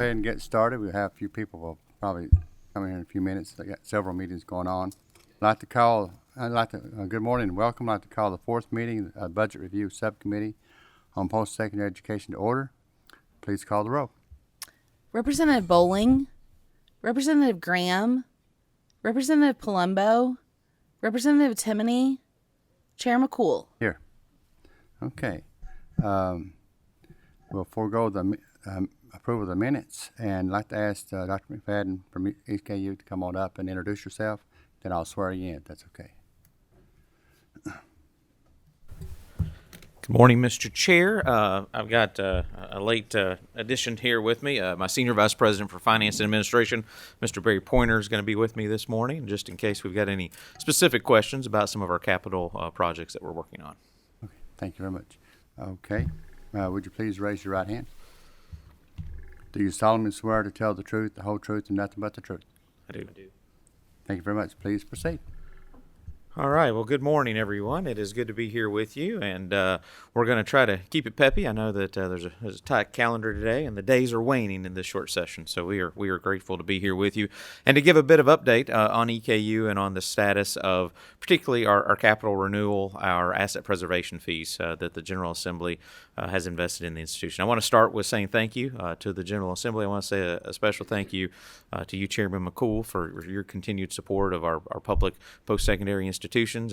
Go ahead and get started. We have a few people will probably come in a few minutes. They got several meetings going on. Good morning and welcome. I'd like to call the fourth meeting, Budget Review Subcommittee on Post-Secondary Education to order. Please call the roll. Representative Bowling, Representative Graham, Representative Palumbo, Representative Timoney, Chair McCool. Here. Okay. We'll forego the approval of the minutes, and I'd like to ask Dr. McFadden from EKU to come on up and introduce yourself. Then I'll swear you in, if that's okay. Good morning, Mr. Chair. I've got a late addition here with me. My Senior Vice President for Finance and Administration, Mr. Barry Pointer, is going to be with me this morning, just in case we've got any specific questions about some of our capital projects that we're working on. Okay, thank you very much. Okay, would you please raise your right hand? Do you solemnly swear to tell the truth, the whole truth, and nothing but the truth? I do. Thank you very much. Please proceed. All right. Well, good morning, everyone. It is good to be here with you, and we're going to try to keep it peppy. I know that there's a tight calendar today, and the days are waning in this short session, so we are grateful to be here with you and to give a bit of update on EKU and on the status of particularly our capital renewal, our asset preservation fees that the General Assembly has invested in the institution. I want to start with saying thank you to the General Assembly. I want to say a special thank you to you, Chairman McCool, for your continued support of our public post-secondary institutions.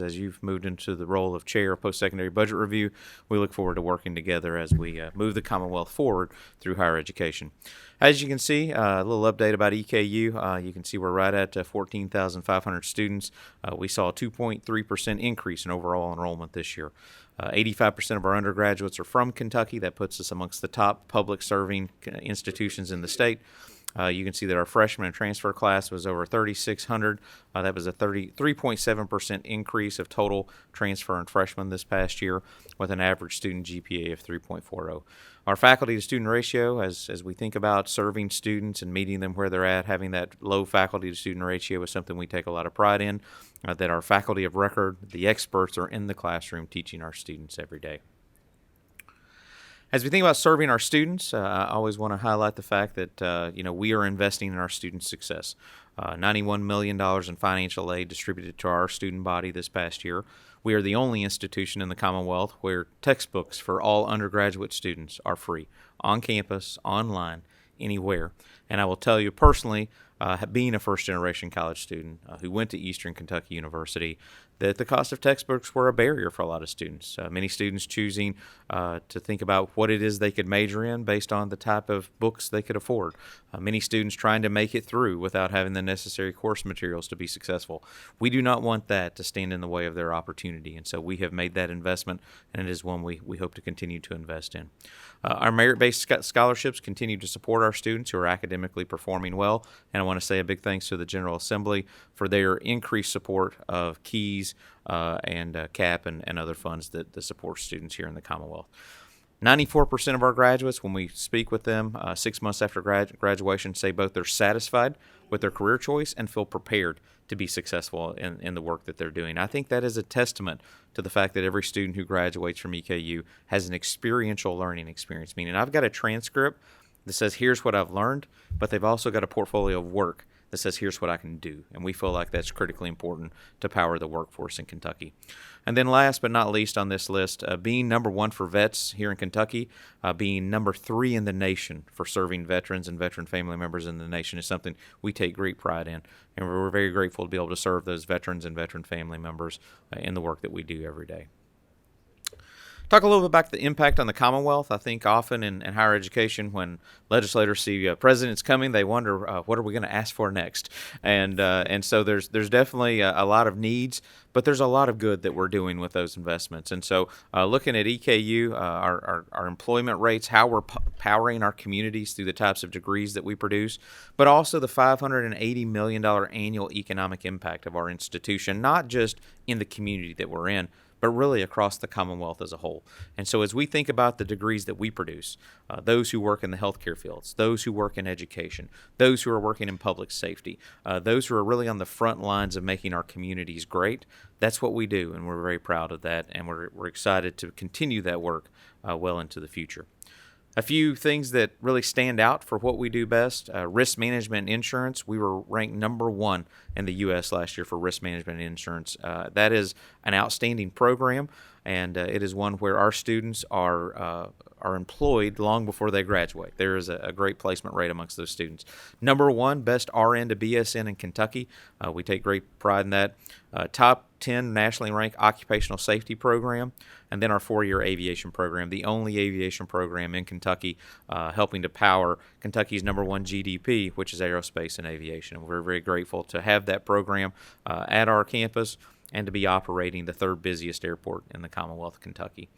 As you've moved into the role of Chair of Post-Secondary Budget Review, we look forward to working together as we move the Commonwealth forward through higher education. As you can see, a little update about EKU. You can see we're right at 14,500 students. We saw a 2.3% increase in overall enrollment this year. 85% of our undergraduates are from Kentucky. That puts us amongst the top public serving institutions in the state. You can see that our freshman and transfer class was over 3,600. That was a 33.7% increase of total transfer and freshmen this past year, with an average student GPA of 3.40. Our faculty to student ratio, as we think about serving students and meeting them where they're at, having that low faculty to student ratio is something we take a lot of pride in, that our faculty of record, the experts, are in the classroom teaching our students every day. As we think about serving our students, I always want to highlight the fact that we are investing in our students' success. $91 million in financial aid distributed to our student body this past year. We are the only institution in the Commonwealth where textbooks for all undergraduate students are free, on campus, online, anywhere. And I will tell you personally, being a first-generation college student who went to Eastern Kentucky University, that the cost of textbooks were a barrier for a lot of students. Many students choosing to think about what it is they could major in based on the type of books they could afford. Many students trying to make it through without having the necessary course materials to be successful. We do not want that to stand in the way of their opportunity, and so we have made that investment, and it is one we hope to continue to invest in. Our merit-based scholarships continue to support our students who are academically performing well, and I want to say a big thanks to the General Assembly for their increased support of KEYS and CAP and other funds that support students here in the Commonwealth. 94% of our graduates, when we speak with them 6 months after graduation, say both they're satisfied with their career choice and feel prepared to be successful in the work that they're doing. I think that is a testament to the fact that every student who graduates from EKU has an experiential learning experience, meaning I've got a transcript that says here's what I've learned, but they've also got a portfolio of work that says here's what I can do, and we feel like that's critically important to power the workforce in Kentucky. And then last but not least on this list, being number one for vets here in Kentucky, being number 3 in the nation for serving veterans and veteran family members in the nation is something we take great pride in, and we're very grateful to be able to serve those veterans and veteran family members in the work that we do every day. Talk a little bit about the impact on the Commonwealth. I think often in higher education, when legislators see presidents coming, they wonder what are we going to ask for next. And so there's definitely a lot of needs, but there's a lot of good that we're doing with those investments. And so looking at EKU, our employment rates, how we're powering our communities through the types of degrees that we produce, but also the $580 million annual economic impact of our institution, not just in the community that we're in, but really across the Commonwealth as a whole. And so as we think about the degrees that we produce, those who work in the healthcare fields, those who work in education, those who are working in public safety, those who are really on the front lines of making our communities great, that's what we do, and we're very proud of that, and we're excited to continue that work well into the future. A few things that really stand out for what we do best: risk management and insurance. We were ranked number 1 in the U.S. last year for risk management and insurance. That is an outstanding program, and it is one where our students are employed long before they graduate. There is a great placement rate amongst those students. Number 1, best RN to BSN in Kentucky. We take great pride in that. Top 10 nationally ranked occupational safety program, and then our 4-year aviation program, the only aviation program in Kentucky, helping to power Kentucky's number 1 GDP, which is aerospace and aviation. And we're very grateful to have that program at our campus and to be operating the 3rd busiest airport in the Commonwealth of Kentucky.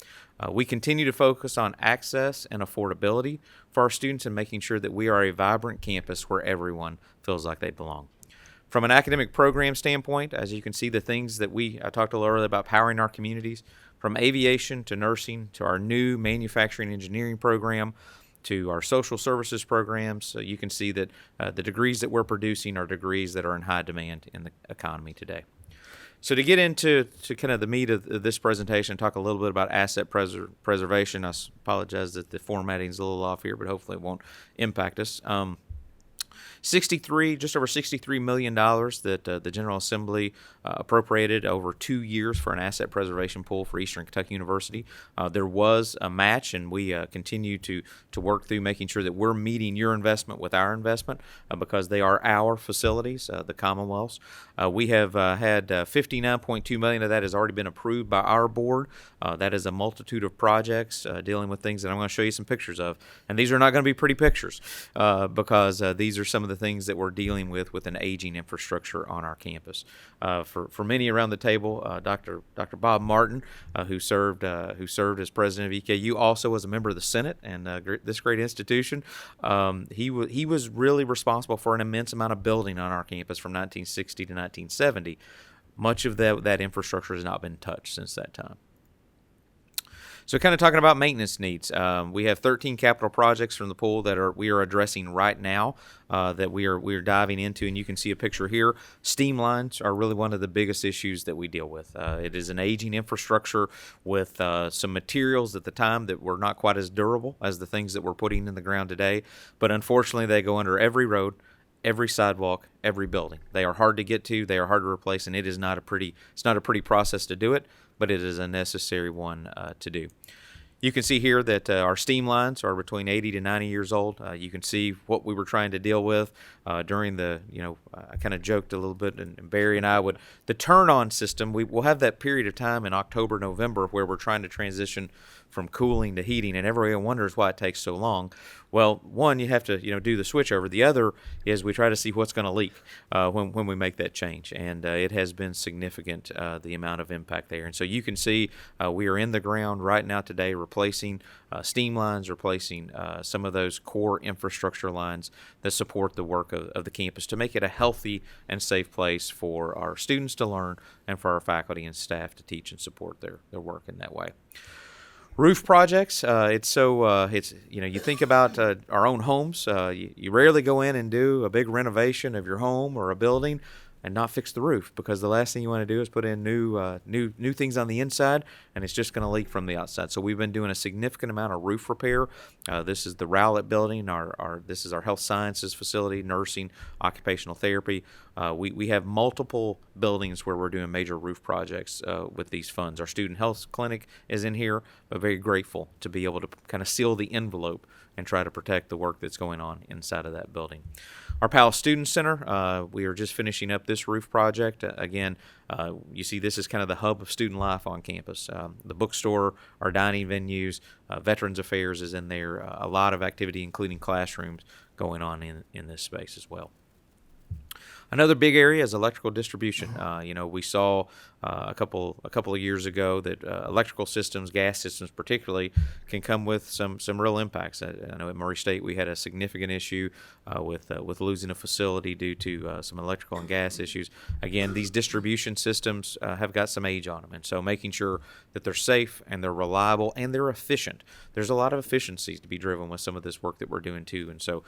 We continue to focus on access and affordability for our students and making sure that we are a vibrant campus where everyone feels like they belong. From an academic program standpoint, as you can see, the things that I talked a little earlier about powering our communities, from aviation to nursing to our new manufacturing engineering program to our social services programs, so you can see that the degrees that we're producing are degrees that are in high demand in the economy today. So to get into kind of the meat of this presentation, talk a little bit about asset preservation. I apologize that the formatting is a little off here, but hopefully it won't impact us. Just over $63 million that the General Assembly appropriated over 2 years for an asset preservation pool for Eastern Kentucky University. There was a match, and we continue to work through making sure that we're meeting your investment with our investment because they are our facilities, the Commonwealth's. We have had $59.2 million of that has already been approved by our board. That is a multitude of projects dealing with things that I'm going to show you some pictures of. And these are not going to be pretty pictures because these are some of the things that we're dealing with an aging infrastructure on our campus. For many around the table, Dr. Bob Martin, who served as president of EKU, also was a member of the Senate and this great institution. He was really responsible for an immense amount of building on our campus from 1960 to 1970. Much of that infrastructure has not been touched since that time. So kind of talking about maintenance needs, we have 13 capital projects from the pool that we are addressing right now that we are diving into, and you can see a picture here. Steam lines are really one of the biggest issues that we deal with. It is an aging infrastructure with some materials at the time that were not quite as durable as the things that we're putting in the ground today, but unfortunately they go under every road, every sidewalk, every building. They are hard to get to, they are hard to replace, and it's not a pretty process to do it, but it is a necessary one to do. You can see here that our steam lines are between 80 to 90 years old. You can see what we were trying to deal with during the, I kind of joked a little bit, and Barry and I the turn-on system, we'll have that period of time in October, November where we're trying to transition from cooling to heating, and everyone wonders why it takes so long. Well, one, you have to do the switch over. The other is we try to see what's going to leak when we make that change, and it has been significant, the amount of impact there. And so you can see we are in the ground right now today replacing steam lines, replacing some of those core infrastructure lines that support the work of the campus to make it a healthy and safe place for our students to learn and for our faculty and staff to teach and support their work in that way. Roof projects, you think about our own homes. You rarely go in and do a big renovation of your home or a building and not fix the roof, because the last thing you want to do is put in new things on the inside, and it's just going to leak from the outside. So we've been doing a significant amount of roof repair. This is the Rowlett building. This is our health sciences facility, nursing, occupational therapy. We have multiple buildings where we're doing major roof projects with these funds. Our student health clinic is in here, but very grateful to be able to kind of seal the envelope and try to protect the work that's going on inside of that building. Our Powell Student Center, we are just finishing up this roof project. Again, you see this is kind of the hub of student life on campus. The bookstore, our dining venues, Veterans Affairs is in there. A lot of activity, including classrooms, going on in this space as well. Another big area is electrical distribution. We saw a couple of years ago that electrical systems, gas systems particularly, can come with some real impacts. I know at Murray State we had a significant issue with losing a facility due to some electrical and gas issues. Again, these distribution systems have got some age on them, and so making sure that they're safe and they're reliable and they're efficient. There's a lot of efficiencies to be driven with some of this work that we're doing too, and so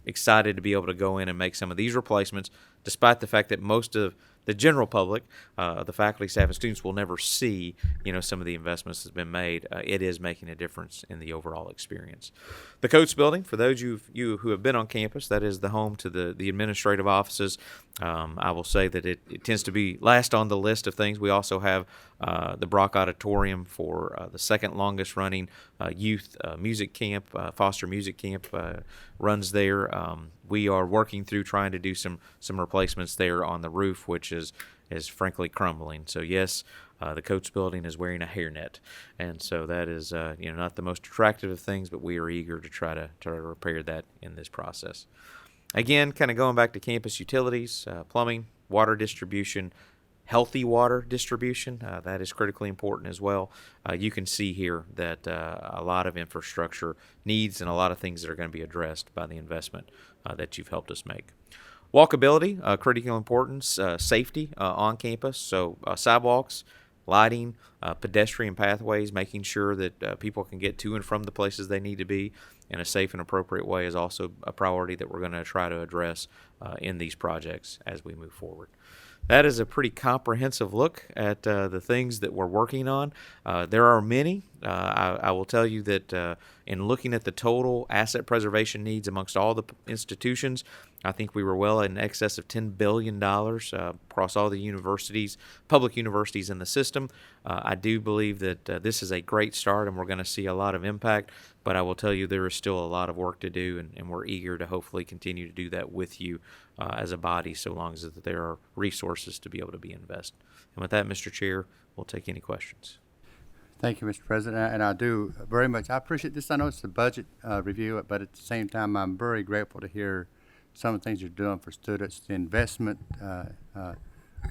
excited to be able to go in and make some of these replacements, despite the fact that most of the general public, the faculty, staff, and students will never see, some of the investments that's been made. It is making a difference in the overall experience. The Coates Building, for those of you who have been on campus, that is the home to the administrative offices. I will say that it tends to be last on the list of things. We also have the Brock Auditorium for the second longest running youth music camp, foster music camp runs there. We are working through trying to do some replacements there on the roof, which is frankly crumbling. So yes, the Coates Building is wearing a hairnet, and so that is not the most attractive of things, but we are eager to try to repair that in this process. Again, kind of going back to campus utilities, plumbing, water distribution, healthy water distribution, that is critically important as well. You can see here that a lot of infrastructure needs and a lot of things that are going to be addressed by the investment that you've helped us make. Walkability, critical importance, safety on campus, so sidewalks, lighting, pedestrian pathways, making sure that people can get to and from the places they need to be in a safe and appropriate way is also a priority that we're going to try to address in these projects as we move forward. That is a pretty comprehensive look at the things that we're working on. There are many. I will tell you that in looking at the total asset preservation needs amongst all the institutions, I think we were well in excess of $10 billion across all the universities, public universities in the system. I do believe that this is a great start and we're going to see a lot of impact, but I will tell you there is still a lot of work to do, and we're eager to hopefully continue to do that with you as a body, so long as that there are resources to be able to be invested. And with that, Mr. Chair, we'll take any questions. Thank you, Mr. President, and I do very much. I appreciate this. I know it's a budget review, but at the same time, I'm very grateful to hear some of the things you're doing for students, the investment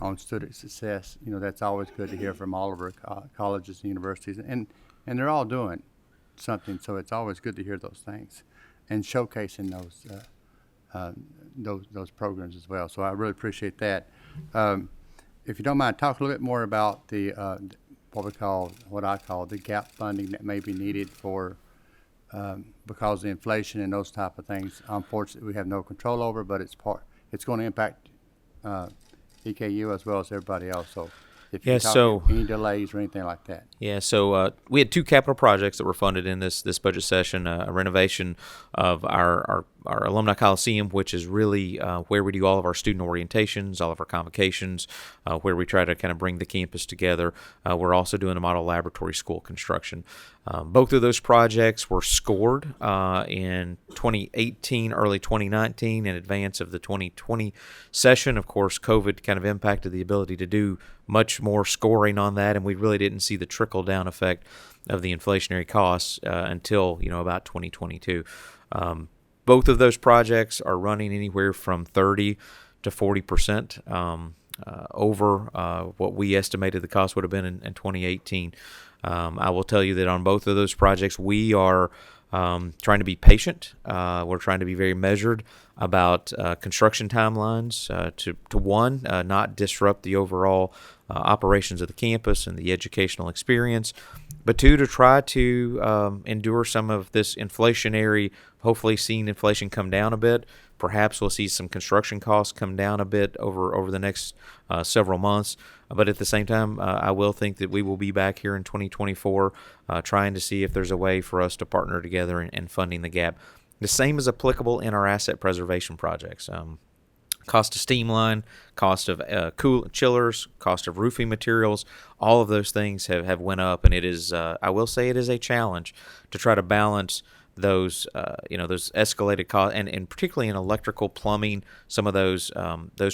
on student success. That's always good to hear from all of our colleges and universities, and they're all doing something. So it's always good to hear those things and showcasing those programs as well. So I really appreciate that. If you don't mind, talk a little bit more about the what I call the gap funding that may be needed for because of inflation and those type of things. Unfortunately, we have no control over, but it's going to impact EKU as well as everybody else. So if you talk any delays or anything like that. Yeah, so we had two capital projects that were funded in this budget session, a renovation of our Alumni Coliseum, which is really where we do all of our student orientations, all of our convocations, where we try to kind of bring the campus together. We're also doing a model laboratory school construction. Both of those projects were scored in 2018, early 2019, in advance of the 2020 session. Of course, COVID kind of impacted the ability to do much more scoring on that, and we really didn't see the trickle-down effect of the inflationary costs until about 2022. Both of those projects are running anywhere from 30 to 40% over what we estimated the cost would have been in 2018. I will tell you that on both of those projects, we are trying to be patient. We're trying to be very measured about construction timelines to not disrupt the overall operations of the campus and the educational experience, but two, to try to endure some of this inflationary, hopefully seeing inflation come down a bit. Perhaps we'll see some construction costs come down a bit over the next several months. But at the same time, I will think that we will be back here in 2024 trying to see if there's a way for us to partner together in funding the gap. The same is applicable in our asset preservation projects. Cost of steam line, cost of chillers, cost of roofing materials, all of those things have went up, and it is, I will say it is a challenge to try to balance those escalated costs, and particularly in electrical, plumbing, some of those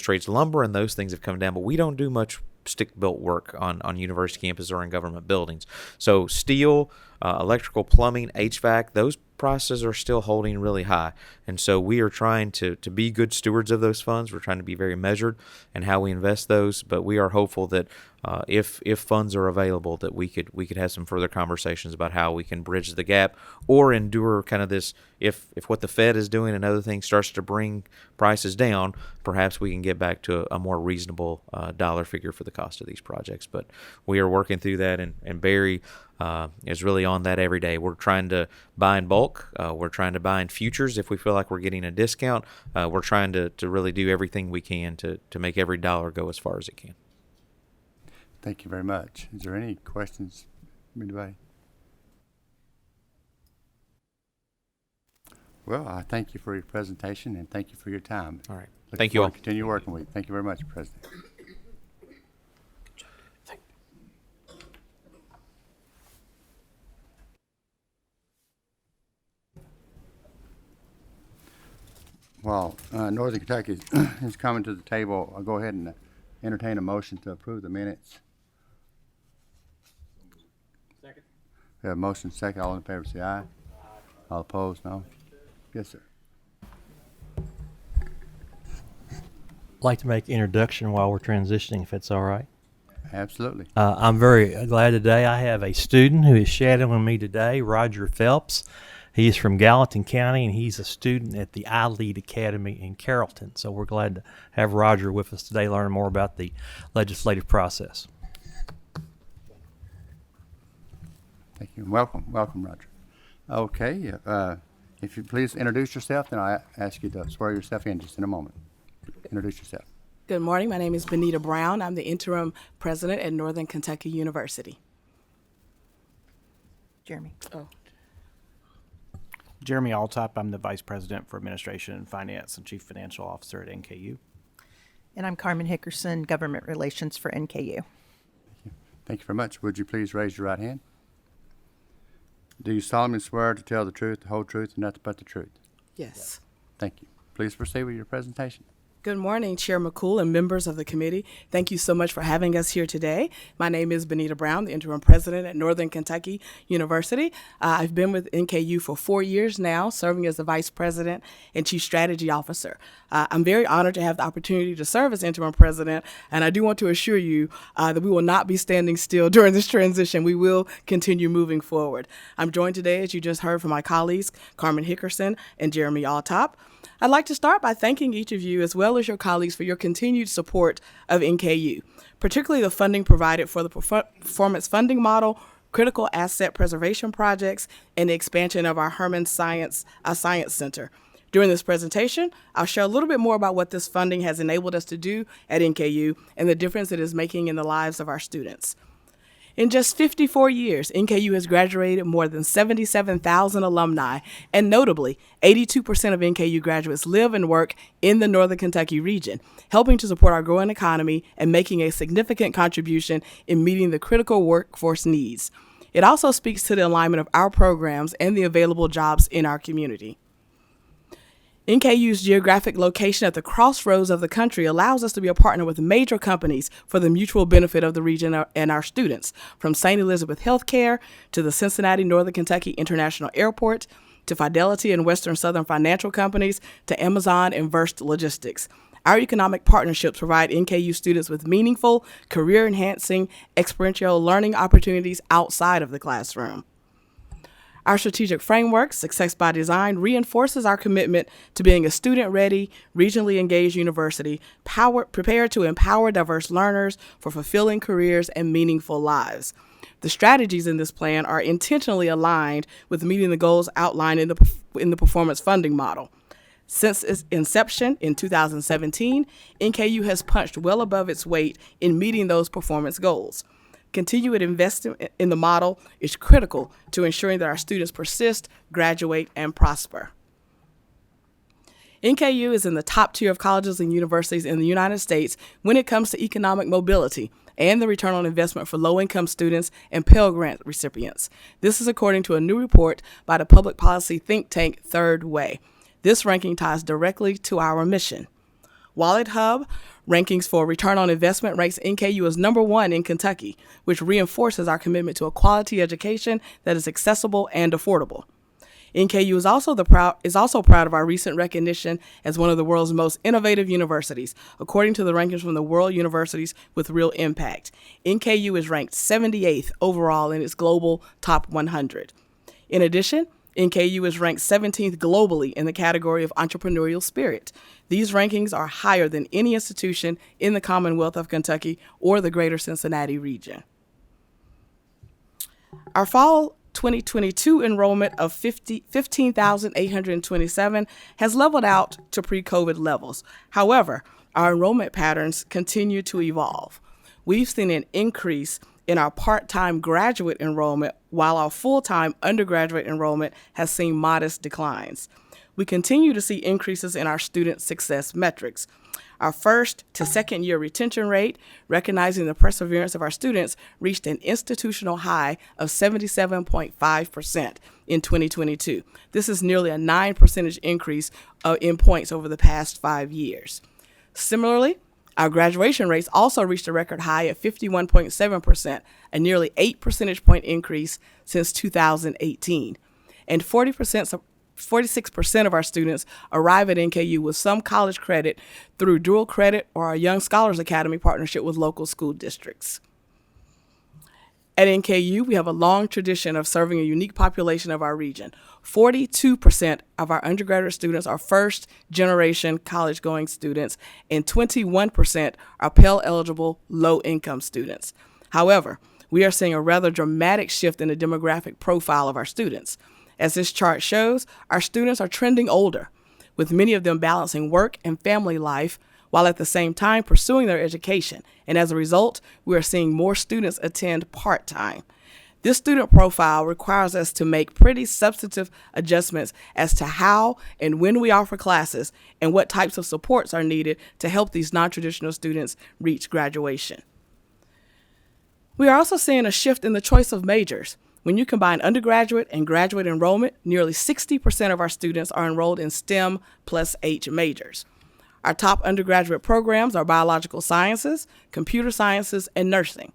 trades, lumber and those things have come down, but we don't do much stick-built work on university campuses or in government buildings. So steel, electrical, plumbing, HVAC, those prices are still holding really high. And so we are trying to be good stewards of those funds. We're trying to be very measured in how we invest those, but we are hopeful that if funds are available, that we could have some further conversations about how we can bridge the gap or endure kind of this, if what the Fed is doing and other things starts to bring prices down, perhaps we can get back to a more reasonable dollar figure for the cost of these projects. But we are working through that, and Barry is really on that every day. We're trying to buy in bulk. We're trying to buy in futures if we feel like we're getting a discount. We're trying to really do everything we can to make every dollar go as far as it can. Thank you very much. Is there any questions from anybody? Well, I thank you for your presentation and thank you for your time. All right. Looking Thank you forward all. to continue working with you. Thank you very much, President. While Northern Kentucky is coming to the table, I'll go ahead and entertain a motion to approve the minutes. Second. We have a motion second. All in favor say aye. All opposed, no? Yes, sir. I'd like to make an introduction while we're transitioning, if it's all right. Absolutely. I'm very glad today. I have a student who is shadowing me today, Roger Phelps. He is from Gallatin County, and he's a student at the iLead Academy in Carrollton. So we're glad to have Roger with us today, learn more about the legislative process. Thank you. Welcome, Roger. Okay, if you please introduce yourself, then I ask you to swear yourself in just in a moment. Introduce yourself. Good morning. My name is Benita Brown. I'm the interim president at Northern Kentucky University. Jeremy. Oh, Jeremy Altop. I'm the Vice President for Administration and Finance and Chief Financial Officer at NKU. And I'm Carmen Hickerson, Government Relations for NKU. Thank you very much. Would you please raise your right hand? Do you solemnly swear to tell the truth, the whole truth, and nothing but the truth? yes. Thank you. Please proceed with your presentation. Good morning, Chair McCool and members of the committee. Thank you so much for having us here today. My name is Benita Brown, the interim president at Northern Kentucky University. I've been with NKU for 4 years now, serving as the vice president and chief strategy officer. I'm very honored to have the opportunity to serve as interim president, and I do want to assure you that we will not be standing still during this transition. We will continue moving forward. I'm joined today, as you just heard from my colleagues, Carmen Hickerson and Jeremy Altop. I'd like to start by thanking each of you, as well as your colleagues, for your continued support of NKU, particularly the funding provided for the performance funding model, critical asset preservation projects, and the expansion of our Herman Science Center. During this presentation, I'll share a little bit more about what this funding has enabled us to do at NKU and the difference it is making in the lives of our students. In just 54 years, NKU has graduated more than 77,000 alumni, and notably, 82% of NKU graduates live and work in the Northern Kentucky region, helping to support our growing economy and making a significant contribution in meeting the critical workforce needs. It also speaks to the alignment of our programs and the available jobs in our community. NKU's geographic location at the crossroads of the country allows us to be a partner with major companies for the mutual benefit of the region and our students, from St. Elizabeth Healthcare to the Cincinnati Northern Kentucky International Airport, to Fidelity and Western Southern Financial Companies, to Amazon and Verst Logistics. Our economic partnerships provide NKU students with meaningful, career-enhancing, experiential learning opportunities outside of the classroom. Our strategic framework, Success by Design, reinforces our commitment to being a student-ready, regionally engaged university, prepared to empower diverse learners for fulfilling careers and meaningful lives. The strategies in this plan are intentionally aligned with meeting the goals outlined in the performance funding model. Since its inception in 2017, NKU has punched well above its weight in meeting those performance goals. Continued investment in the model is critical to ensuring that our students persist, graduate, and prosper. NKU is in the top tier of colleges and universities in the United States when it comes to economic mobility and the return on investment for low-income students and Pell Grant recipients. This is according to a new report by the public policy think tank Third Way. This ranking ties directly to our mission. Wallet Hub rankings for return on investment ranks NKU as number 1 in Kentucky, which reinforces our commitment to a quality education that is accessible and affordable. NKU is also proud of our recent recognition as one of the world's most innovative universities, according to the rankings from the World Universities with Real Impact. NKU is ranked 78th overall in its global top 100. In addition, NKU is ranked 17th globally in the category of entrepreneurial spirit. These rankings are higher than any institution in the Commonwealth of Kentucky or the greater Cincinnati region. Our fall 2022 enrollment of 15,827 has leveled out to pre-COVID levels. However, our enrollment patterns continue to evolve. We've seen an increase in our part-time graduate enrollment, while our full-time undergraduate enrollment has seen modest declines. We continue to see increases in our student success metrics. Our first to second year retention rate, recognizing the perseverance of our students, reached an institutional high of 77.5% in 2022. This is nearly a 9 percentage increase in points over the past 5 years. Similarly, our graduation rates also reached a record high at 51.7%, a nearly 8 percentage point increase since 2018. And 46% of our students arrive at NKU with some college credit through dual credit or our Young Scholars Academy partnership with local school districts. At NKU, we have a long tradition of serving a unique population of our region. 42% of our undergraduate students are first-generation college-going students, and 21% are Pell-eligible low-income students. However, we are seeing a rather dramatic shift in the demographic profile of our students. As this chart shows, our students are trending older, with many of them balancing work and family life while at the same time pursuing their education. And as a result, we are seeing more students attend part-time. This student profile requires us to make pretty substantive adjustments as to how and when we offer classes and what types of supports are needed to help these non-traditional students reach graduation. We are also seeing a shift in the choice of majors. When you combine undergraduate and graduate enrollment, nearly 60% of our students are enrolled in STEM plus H majors. Our top undergraduate programs are biological sciences, computer sciences, and nursing.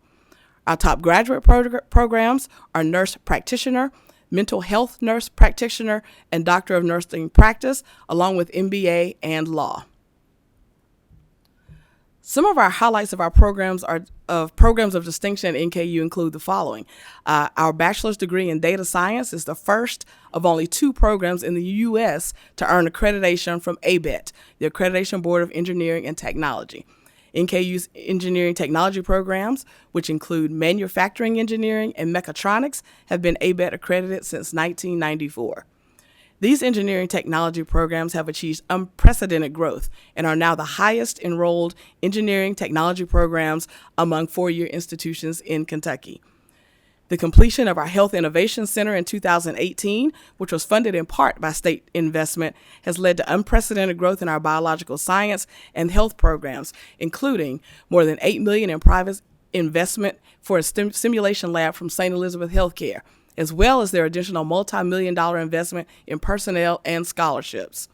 Our top graduate programs are nurse practitioner, mental health nurse practitioner, and doctor of nursing practice, along with MBA and law. Some of our highlights of our programs of distinction at NKU include the following. Our bachelor's degree in data science is the first of only 2 programs in the U.S. to earn accreditation from ABET, the Accreditation Board of Engineering and Technology. NKU's engineering technology programs, which include manufacturing engineering and mechatronics, have been ABET accredited since 1994. These engineering technology programs have achieved unprecedented growth and are now the highest enrolled engineering technology programs among 4-year institutions in Kentucky. The completion of our Health Innovation Center in 2018, which was funded in part by state investment, has led to unprecedented growth in our biological science and health programs, including more than $8 million in private investment for a simulation lab from St. Elizabeth Healthcare, as well as their additional multi-million-dollar investment in personnel and scholarships.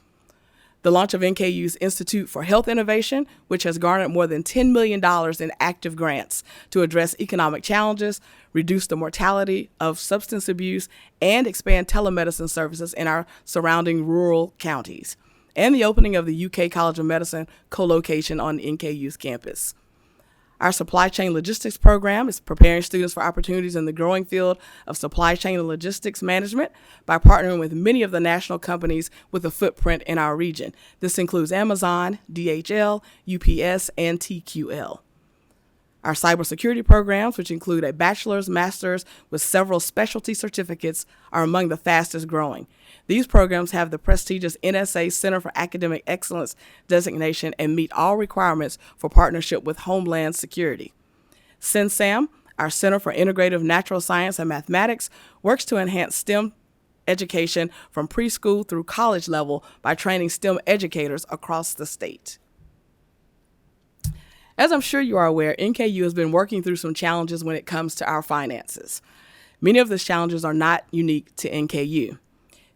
The launch of NKU's Institute for Health Innovation, which has garnered more than $10 million in active grants to address economic challenges, reduce the mortality of substance abuse, and expand telemedicine services in our surrounding rural counties, and the opening of the UK College of Medicine co-location on NKU's campus. Our supply chain logistics program is preparing students for opportunities in the growing field of supply chain and logistics management by partnering with many of the national companies with a footprint in our region. This includes Amazon, DHL, UPS, and TQL. Our cybersecurity programs, which include a bachelor's, master's with several specialty certificates, are among the fastest growing. These programs have the prestigious NSA Center for Academic Excellence designation and meet all requirements for partnership with Homeland Security. CINSAM, our Center for Integrative Natural Science and Mathematics, works to enhance STEM education from preschool through college level by training STEM educators across the state. As I'm sure you are aware, NKU has been working through some challenges when it comes to our finances. Many of these challenges are not unique to NKU.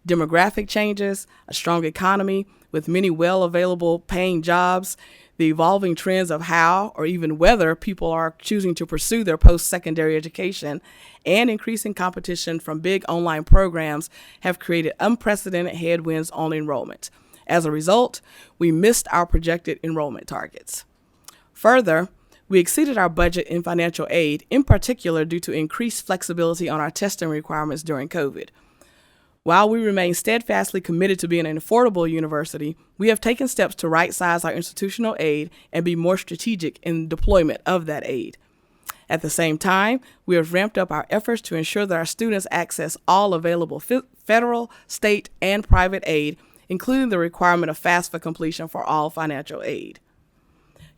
Demographic changes, a strong economy with many well-available paying jobs, the evolving trends of how or even whether people are choosing to pursue their post-secondary education, and increasing competition from big online programs have created unprecedented headwinds on enrollment. As a result, we missed our projected enrollment targets. Further, we exceeded our budget in financial aid, in particular due to increased flexibility on our testing requirements during COVID. While we remain steadfastly committed to being an affordable university, we have taken steps to right-size our institutional aid and be more strategic in deployment of that aid. At the same time, we have ramped up our efforts to ensure that our students access all available federal, state, and private aid, including the requirement of FAFSA completion for all financial aid.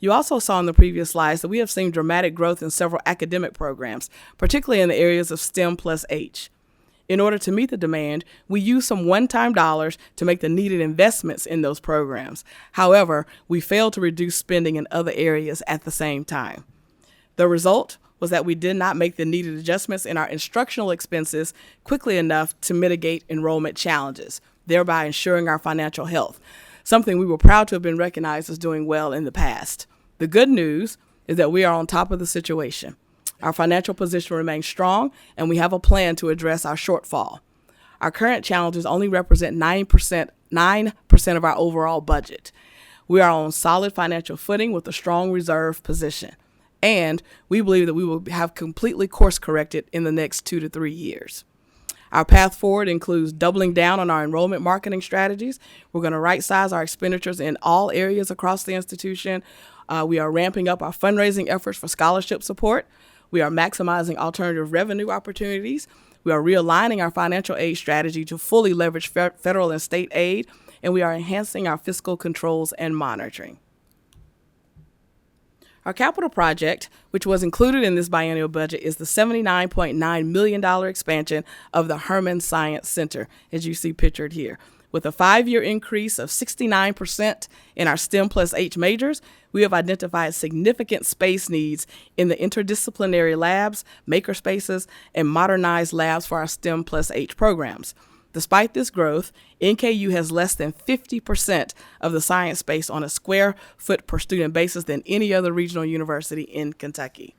You also saw in the previous slides that we have seen dramatic growth in several academic programs, particularly in the areas of STEM plus H. In order to meet the demand, we used some one-time dollars to make the needed investments in those programs. However, we failed to reduce spending in other areas at the same time. The result was that we did not make the needed adjustments in our instructional expenses quickly enough to mitigate enrollment challenges, thereby ensuring our financial health, something we were proud to have been recognized as doing well in the past. The good news is that we are on top of the situation. Our financial position remains strong, and we have a plan to address our shortfall. Our current challenges only represent 9% of our overall budget. We are on solid financial footing with a strong reserve position, and we believe that we will have completely course corrected in the next 2 to 3 years. Our path forward includes doubling down on our enrollment marketing strategies. We're going to right-size our expenditures in all areas across the institution. We are ramping up our fundraising efforts for scholarship support. We are maximizing alternative revenue opportunities. We are realigning our financial aid strategy to fully leverage federal and state aid, and we are enhancing our fiscal controls and monitoring. Our capital project, which was included in this biennial budget, is the $79.9 million expansion of the Herman Science Center, as you see pictured here. With a 5-year increase of 69% in our STEM plus H majors, we have identified significant space needs in the interdisciplinary labs, maker spaces, and modernized labs for our STEM plus H programs. Despite this growth, NKU has less than 50% of the science space on a square foot per student basis than any other regional university in Kentucky.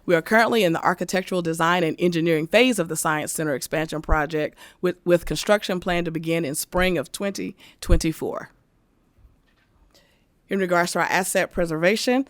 We are currently in the architectural design and engineering phase of the Science Center expansion project with construction planned to begin in spring of 2024. In regards to our asset preservation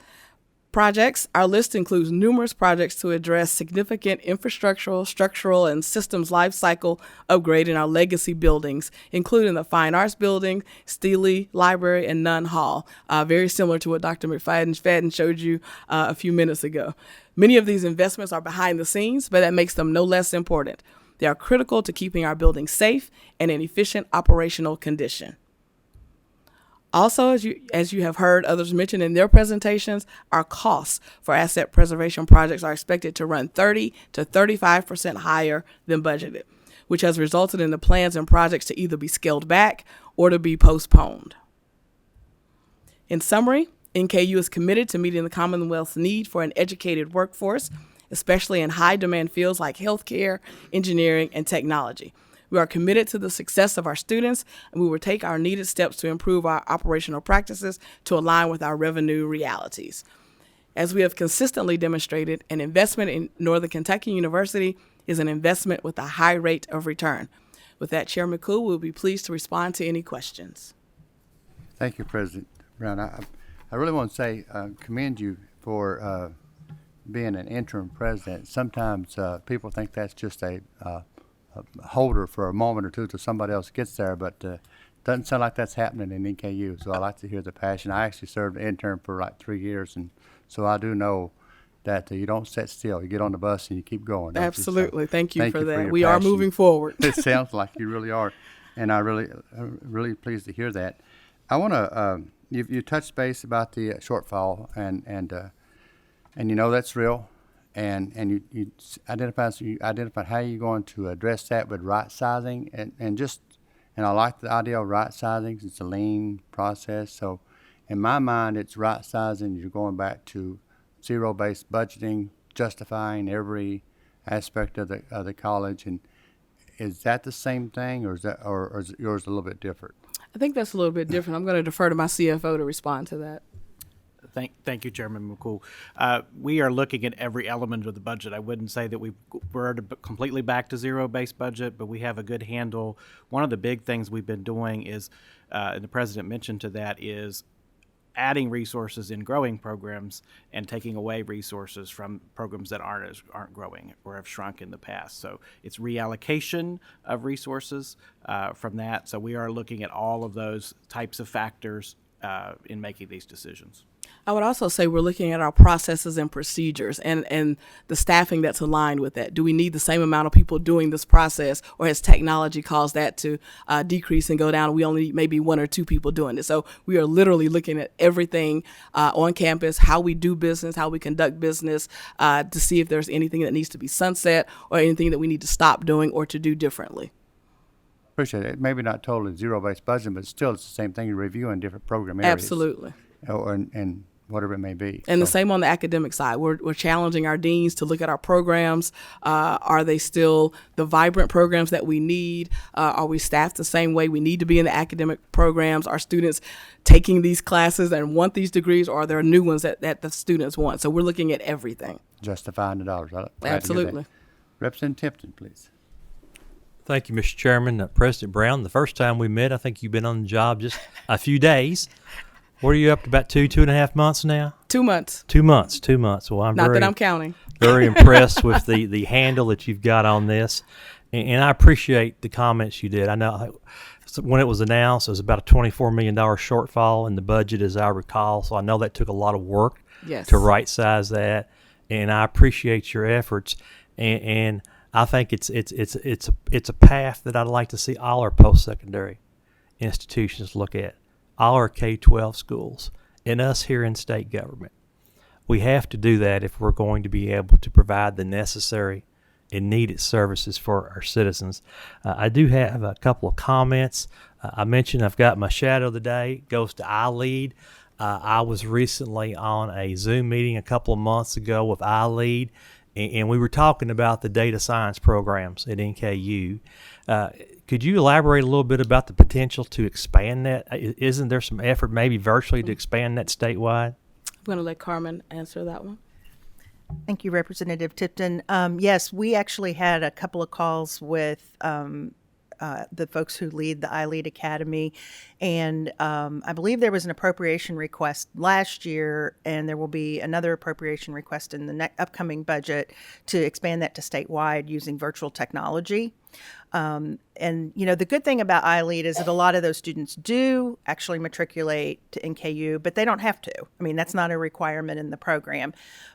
projects, our list includes numerous projects to address significant infrastructural, structural, and systems lifecycle upgrade in our legacy buildings, including the Fine Arts Building, Steele Library, and Nunn Hall, very similar to what Dr. McFadden showed you a few minutes ago. Many of these investments are behind the scenes, but that makes them no less important. They are critical to keeping our buildings safe and in efficient operational condition. Also, as you have heard others mention in their presentations, our costs for asset preservation projects are expected to run 30 to 35% higher than budgeted, which has resulted in the plans and projects to either be scaled back or to be postponed. In summary, NKU is committed to meeting the Commonwealth's need for an educated workforce, especially in high-demand fields like healthcare, engineering, and technology. We are committed to the success of our students, and we will take our needed steps to improve our operational practices to align with our revenue realities. As we have consistently demonstrated, an investment in Northern Kentucky University is an investment with a high rate of return. With that, Chairman Cool will be pleased to respond to any questions. Thank you, President Brown. I really want to say commend you for being an interim president. Sometimes people think that's just a holder for a moment or two till somebody else gets there, but doesn't sound like that's happening in NKU. So I like to hear the passion. I actually served an intern for like 3 years, and so I do know that you don't sit still. You get on the bus and you keep going. Absolutely. So thank you for that. your We are passion. moving forward. It sounds like you really are, and I'm really pleased to hear that. I want to you touched base about the shortfall, and you know that's real. And you identified how you're going to address that with right sizing and I like the idea of right sizing. It's a lean process. So in my mind, it's right sizing. You're going back to zero-based budgeting, justifying every aspect of the college. And is that the same thing, or is yours a little bit different? I think that's a little bit different. I'm going to defer to my CFO to respond to that. Thank you, Chairman McCool. We are looking at every element of the budget. I wouldn't say that we're completely back to zero-based budget, but we have a good handle. One of the big things we've been doing is, and the President mentioned to that, is adding resources in growing programs and taking away resources from programs that aren't growing or have shrunk in the past. So it's reallocation of resources from that. So we are looking at all of those types of factors in making these decisions. I would also say we're looking at our processes and procedures and the staffing that's aligned with that. Do we need the same amount of people doing this process, or has technology caused that to decrease and go down? We only need maybe 1 or 2 people doing it. So we are literally looking at everything on campus, how we do business, how we conduct business, to see if there's anything that needs to be sunset or anything that we need to stop doing or to do differently. Appreciate it. Maybe not totally zero-based budgeting, but still it's the same thing. You're reviewing different program areas. Absolutely. And whatever it may be. And the So, same on the academic side. We're challenging our deans to look at our programs. Are they still the vibrant programs that we need? Are we staffed the same way we need to be in the academic programs? Are students taking these classes and want these degrees, or are there new ones that the students want? So we're looking at everything. justifying the dollars. Glad to hear that. Absolutely. Representative Tipton, please. Thank you, Mr. Chairman. President Brown, the first time we met, I think you've been on the job just a few days. What are you up to, about 2.5 months now? 2 months. 2 months, 2 months. Well, I'm Not very, that I'm counting. very impressed with the handle that you've got on this. And I appreciate the comments you did. I know when it was announced, it was about a $24 million shortfall in the budget, as I recall. So I know that took a lot of work Yes. to right size that. And I appreciate your efforts. And I think it's a path that I'd like to see all our post-secondary institutions look at, all our K-12 schools, and us here in state government. We have to do that if we're going to be able to provide the necessary and needed services for our citizens. I do have a couple of comments. I mentioned I've got my shadow today. It goes to iLead. I was recently on a Zoom meeting a couple of months ago with iLead, and we were talking about the data science programs at NKU. Could you elaborate a little bit about the potential to expand that? Isn't there some effort maybe virtually to expand that statewide? I'm going to let Carmen answer that one. Thank you, Representative Tipton. Yes, we actually had a couple of calls with the folks who lead the iLead Academy, and I believe there was an appropriation request last year, and there will be another appropriation request in the upcoming budget to expand that to statewide using virtual technology. And, you know, the good thing about iLead is that a lot of those students do actually matriculate to NKU, but they don't have to. I mean, that's not a requirement in the program.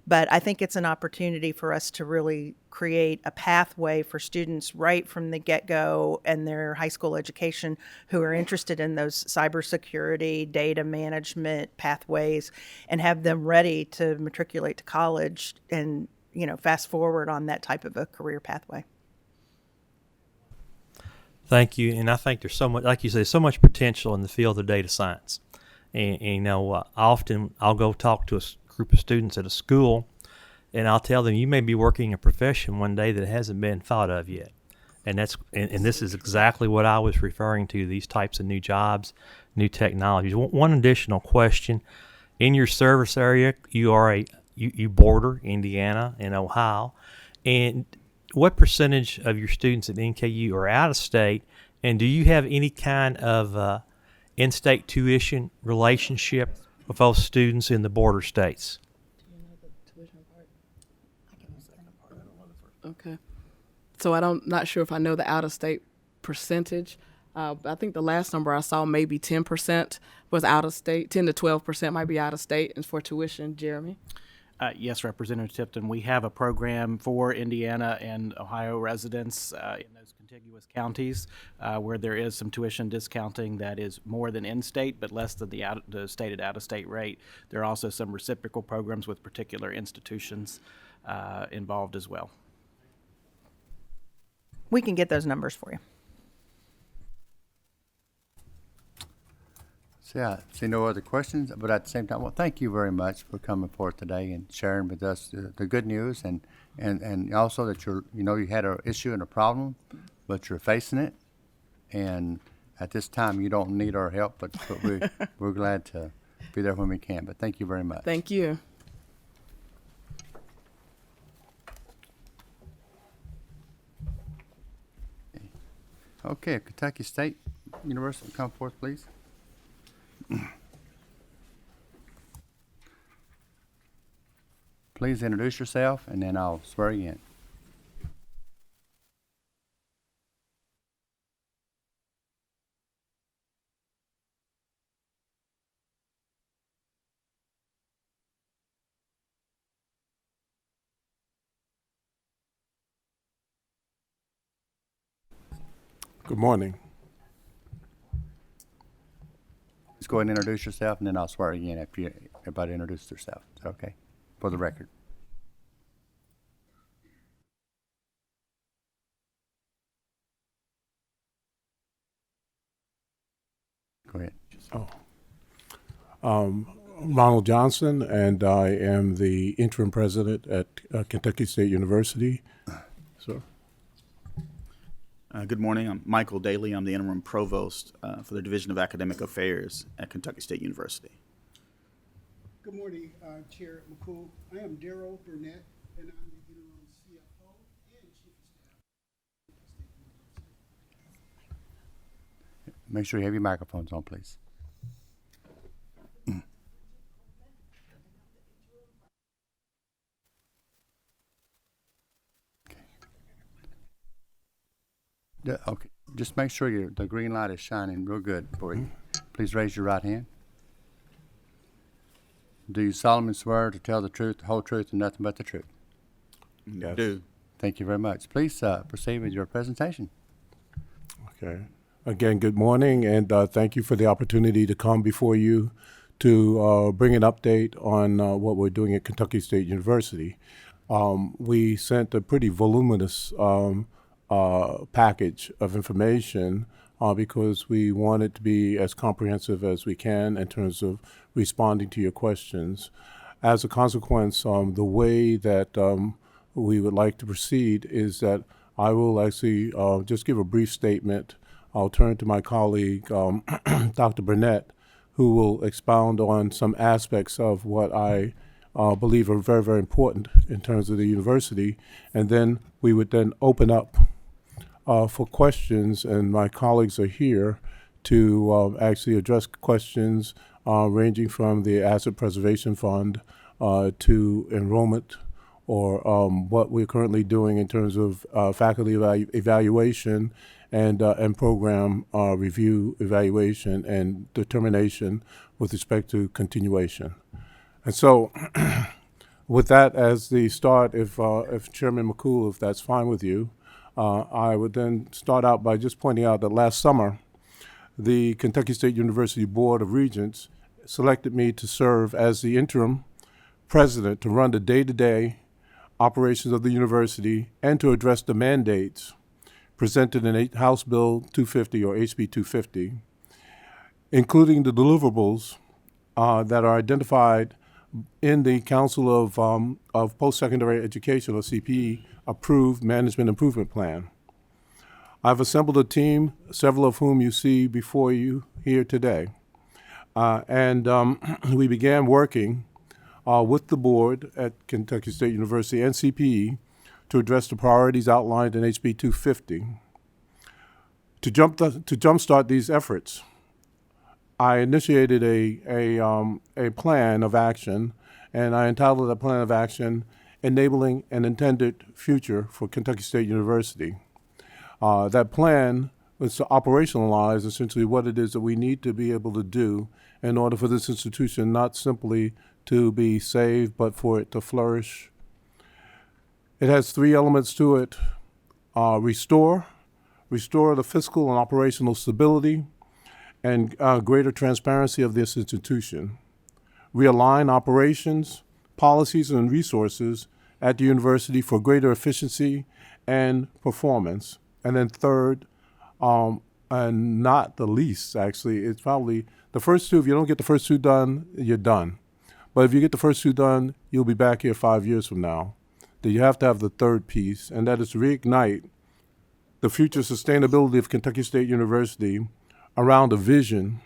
But I think it's an opportunity for us to really create a pathway for students right from the get-go and their high school education who are interested in those cybersecurity, data management pathways, and have them ready to matriculate to college and, you know, fast forward on that type of a career pathway. Thank you. And I think there's so much, like you say, so much potential in the field of data science. And you know, often I'll go talk to a group of students at a school, and I'll tell them, you may be working a profession one day that hasn't been thought of yet. And this is exactly what I was referring to, these types of new jobs, new technologies. One additional question. In your service area, you border Indiana and Ohio. And what percentage of your students at NKU are out of state, and do you have any kind of in-state tuition relationship with those students in the border states? Do you know the tuition part? Okay. So not sure if I know the out-of-state percentage. I think the last number I saw, maybe 10% was out of state. 10 to 12% might be out of state, and for tuition, Jeremy. Yes, Representative Tipton, we have a program for Indiana and Ohio residents in those contiguous counties where there is some tuition discounting that is more than in-state but less than the stated out-of-state rate. There are also some reciprocal programs with particular institutions involved as well. We can get those numbers for you. So, yeah, see no other questions, but at the same time, well, thank you very much for coming forth today and sharing with us the good news, and also that you had an issue and a problem, but you're facing it, and at this time you don't need our help, but we're glad to be there when we can. But thank you very much. Thank you. Okay, Kentucky State University, come forth, please. Please introduce yourself, and then I'll swear you in. Good morning. Let's go ahead and introduce yourself, and then I'll swear again after everybody introduces themselves. Is that okay? For the record. Go ahead. Ronald Johnson, and I am the interim president at Kentucky State University. Sir. Good morning. I'm Michael Daly. I'm the interim provost for the Division of Academic Affairs at Kentucky State University. Good morning, Chair McCool. I am Daryl Burnett, and I'm the interim CFO and Chief of Staff. Make sure you have your microphones on, please. Okay, just make sure the green light is shining real good for you. Please raise your right hand. Do you solemnly swear to tell the truth, the whole truth, and nothing but the truth? Yes. Do. Thank you very much. Please proceed with your presentation. Okay. Again, good morning, and thank you for the opportunity to come before you to bring an update on what we're doing at Kentucky State University. We sent a pretty voluminous package of information because we want it to be as comprehensive as we can in terms of responding to your questions. As a consequence, the way that we would like to proceed is that I will actually just give a brief statement. I'll turn to my colleague, Dr. Burnett, who will expound on some aspects of what I believe are very, very important in terms of the university. And then we would then open up for questions, and my colleagues are here to actually address questions ranging from the Asset Preservation Fund to enrollment, or what we're currently doing in terms of faculty evaluation and program review, evaluation, and determination with respect to continuation. And so with that as the start, if Chairman McCool, if that's fine with you, I would then start out by just pointing out that last summer, the Kentucky State University Board of Regents selected me to serve as the interim president to run the day-to-day operations of the university and to address the mandates presented in House Bill 250 or HB 250, including the deliverables that are identified in the Council of Postsecondary Education, or CPE, approved Management Improvement Plan. I've assembled a team, several of whom you see before you here today. And we began working with the board at Kentucky State University and CPE to address the priorities outlined in HB 250. To jumpstart these efforts, I initiated a plan of action, and I entitled that plan of action, Enabling an Intended Future for Kentucky State University. That plan was to operationalize essentially what it is that we need to be able to do in order for this institution not simply to be saved, but for it to flourish. It has three elements to it. Restore the fiscal and operational stability and greater transparency of this institution. Realign operations, policies, and resources at the university for greater efficiency and performance. And then third, and not the least, actually, it's probably the first two. If you don't get the first two done, you're done. But if you get the first two done, you'll be back here 5 years from now. Then you have to have the third piece, and that is to reignite the future sustainability of Kentucky State University around a vision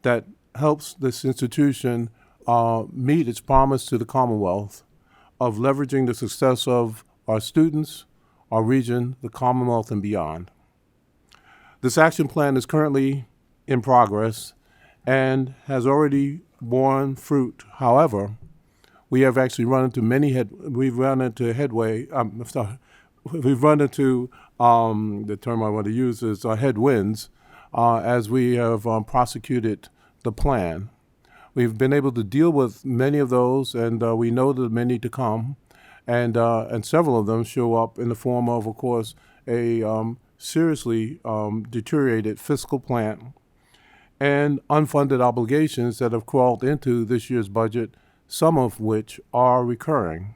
that helps this institution meet its promise to the Commonwealth of leveraging the success of our students, our region, the Commonwealth, and beyond. This action plan is currently in progress and has already borne fruit. However, we have actually run into the term I want to use is headwinds as we have prosecuted the plan. We've been able to deal with many of those, and we know that many to come, and several of them show up in the form of course, a seriously deteriorated fiscal plan and unfunded obligations that have crawled into this year's budget, some of which are recurring.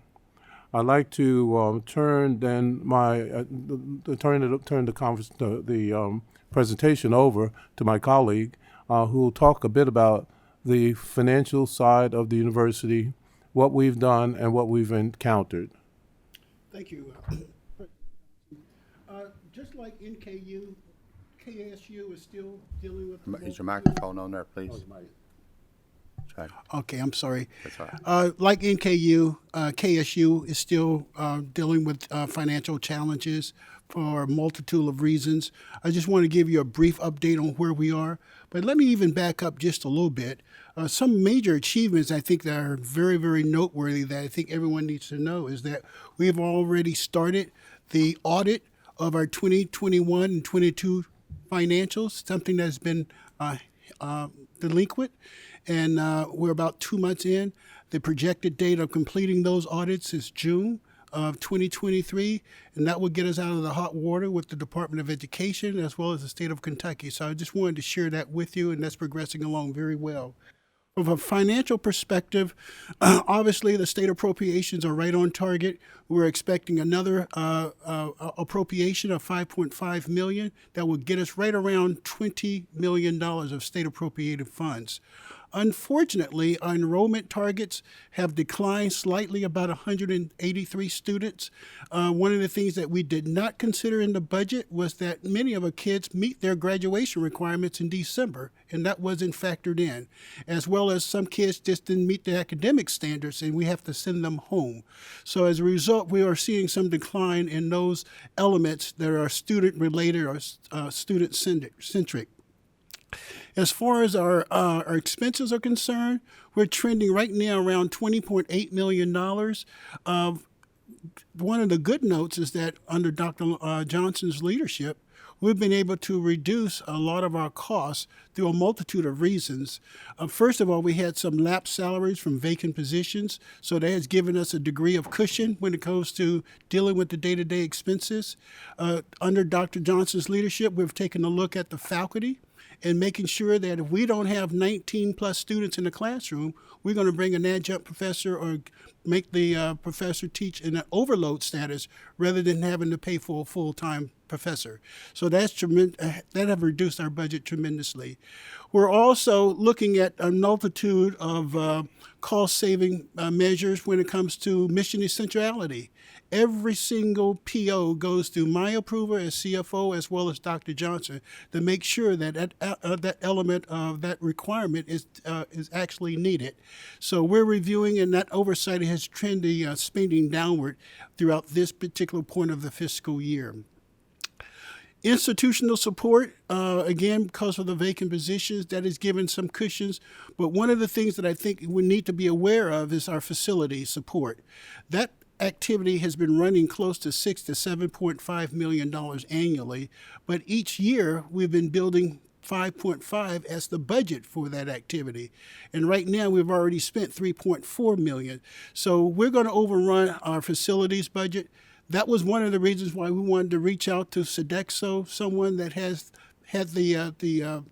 I'd like to turn the presentation over to my colleague, who will talk a bit about the financial side of the university, what we've done, and what we've encountered. Thank you. Just like NKU, KSU is still dealing with. Is your microphone on there, please? Sorry. Okay, I'm sorry. That's all right. Like NKU, KSU is still dealing with financial challenges for a multitude of reasons. I just want to give you a brief update on where we are, but let me even back up just a little bit. Some major achievements I think that are very, very noteworthy that I think everyone needs to know is that we have already started the audit of our 2021 and 22 financials, something that's been delinquent, and we're about 2 months in. The projected date of completing those audits is June of 2023, and that will get us out of the hot water with the Department of Education as well as the state of Kentucky. So I just wanted to share that with you, and that's progressing along very well. From a financial perspective, obviously the state appropriations are right on target. We're expecting another appropriation of $5.5 million that will get us right around $20 million of state appropriated funds. Unfortunately, our enrollment targets have declined slightly, about 183 students. One of the things that we did not consider in the budget was that many of our kids meet their graduation requirements in December, and that wasn't factored in, as well as some kids just didn't meet the academic standards, and we have to send them home. So as a result, we are seeing some decline in those elements that are student-related or student-centric. As far as our expenses are concerned, we're trending right now around $20.8 million. One of the good notes is that under Dr. Johnson's leadership, we've been able to reduce a lot of our costs through a multitude of reasons. First of all, we had some lapsed salaries from vacant positions, so that has given us a degree of cushion when it comes to dealing with the day-to-day expenses. Under Dr. Johnson's leadership, we've taken a look at the faculty and making sure that if we don't have 19 plus students in the classroom, we're going to bring an adjunct professor or make the professor teach in an overload status rather than having to pay for a full-time professor. So that's that have reduced our budget tremendously. We're also looking at a multitude of cost-saving measures when it comes to mission essentiality. Every single PO goes through my approval as CFO as well as Dr. Johnson to make sure that that element of that requirement is actually needed. So we're reviewing, and that oversight has trended spending downward throughout this particular point of the fiscal year. Institutional support, again, because of the vacant positions, that has given some cushions. But one of the things that I think we need to be aware of is our facility support. That activity has been running close to $6 to $7.5 million annually, but each year we've been building 5.5 as the budget for that activity. And right now we've already spent 3.4 million. So we're going to overrun our facilities budget. That was one of the reasons why we wanted to reach out to Sodexo, someone that has had the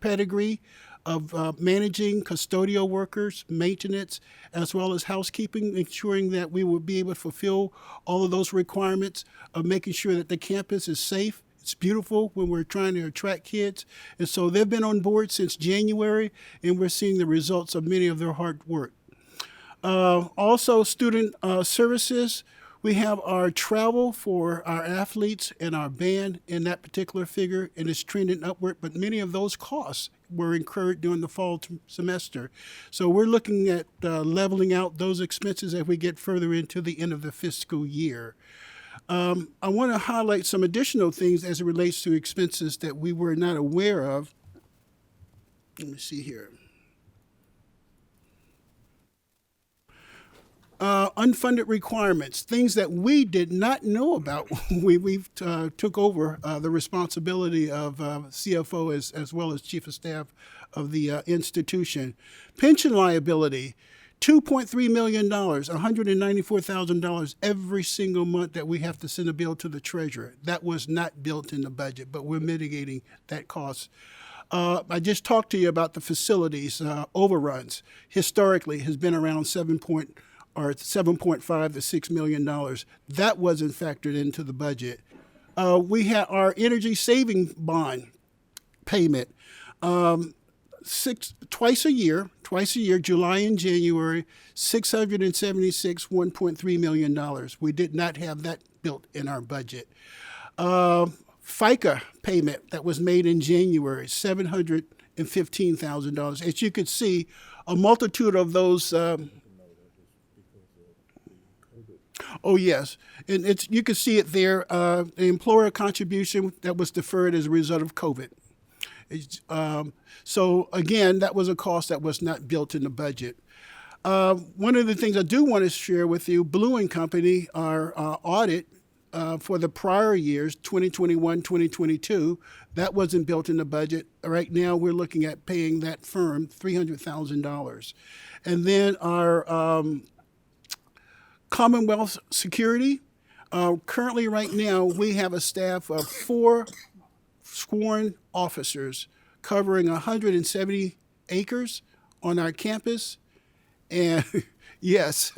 pedigree of managing custodial workers, maintenance, as well as housekeeping, ensuring that we will be able to fulfill all of those requirements of making sure that the campus is safe. It's beautiful when we're trying to attract kids. And so they've been on board since January, and we're seeing the results of many of their hard work. Also, student services. We have our travel for our athletes and our band in that particular figure, and it's trending upward, but many of those costs were incurred during the fall semester. So we're looking at leveling out those expenses as we get further into the end of the fiscal year. I want to highlight some additional things as it relates to expenses that we were not aware of. Let me see here. Unfunded requirements, things that we did not know about when we took over the responsibility of CFO as well as Chief of Staff of the institution. Pension liability. $2.3 million, $194,000 every single month that we have to send a bill to the treasurer. That was not built in the budget, but we're mitigating that cost. I just talked to you about the facilities overruns. Historically, has been around 7.5 to $6 million. That wasn't factored into the budget. We had our energy saving bond payment. Twice a year, July and January, $1.3 million. We did not have that built in our budget. FICA payment that was made in January, $715,000. As you could see, a multitude of those. Oh yes, and you can see it there. The employer contribution that was deferred as a result of COVID. So again, that was a cost that was not built in the budget. One of the things I do want to share with you, Blue and Company, our audit for the prior years, 2021, 2022, that wasn't built in the budget. Right now, we're looking at paying that firm $300,000. And then our Commonwealth Security, currently right now, we have a staff of 4 sworn officers covering 170 acres on our campus, and yes,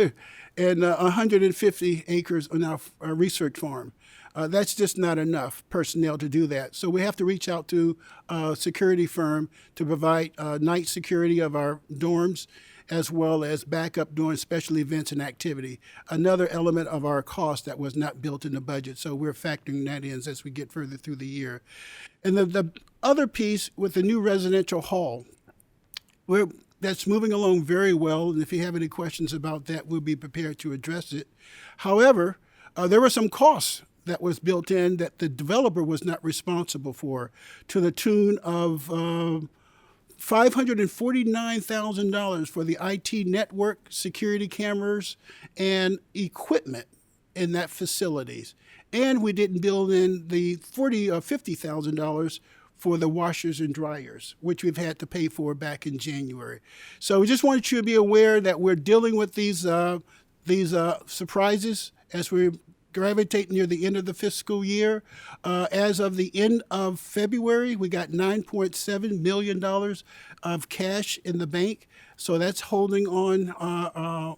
and 150 acres on our research farm. That's just not enough personnel to do that. So we have to reach out to a security firm to provide night security of our dorms, as well as backup during special events and activity. Another element of our cost that was not built in the budget, so we're factoring that in as we get further through the year. And the other piece with the new residential hall, that's moving along very well, and if you have any questions about that, we'll be prepared to address it. However, there were some costs that was built in that the developer was not responsible for, to the tune of $549,000 for the IT network, security cameras, and equipment in that facilities. And we didn't build in the $40,000 or $50,000 for the washers and dryers, which we've had to pay for back in January. So we just wanted you to be aware that we're dealing with these surprises as we gravitate near the end of the fiscal year. As of the end of February, we got $9.7 million of cash in the bank. So that's holding on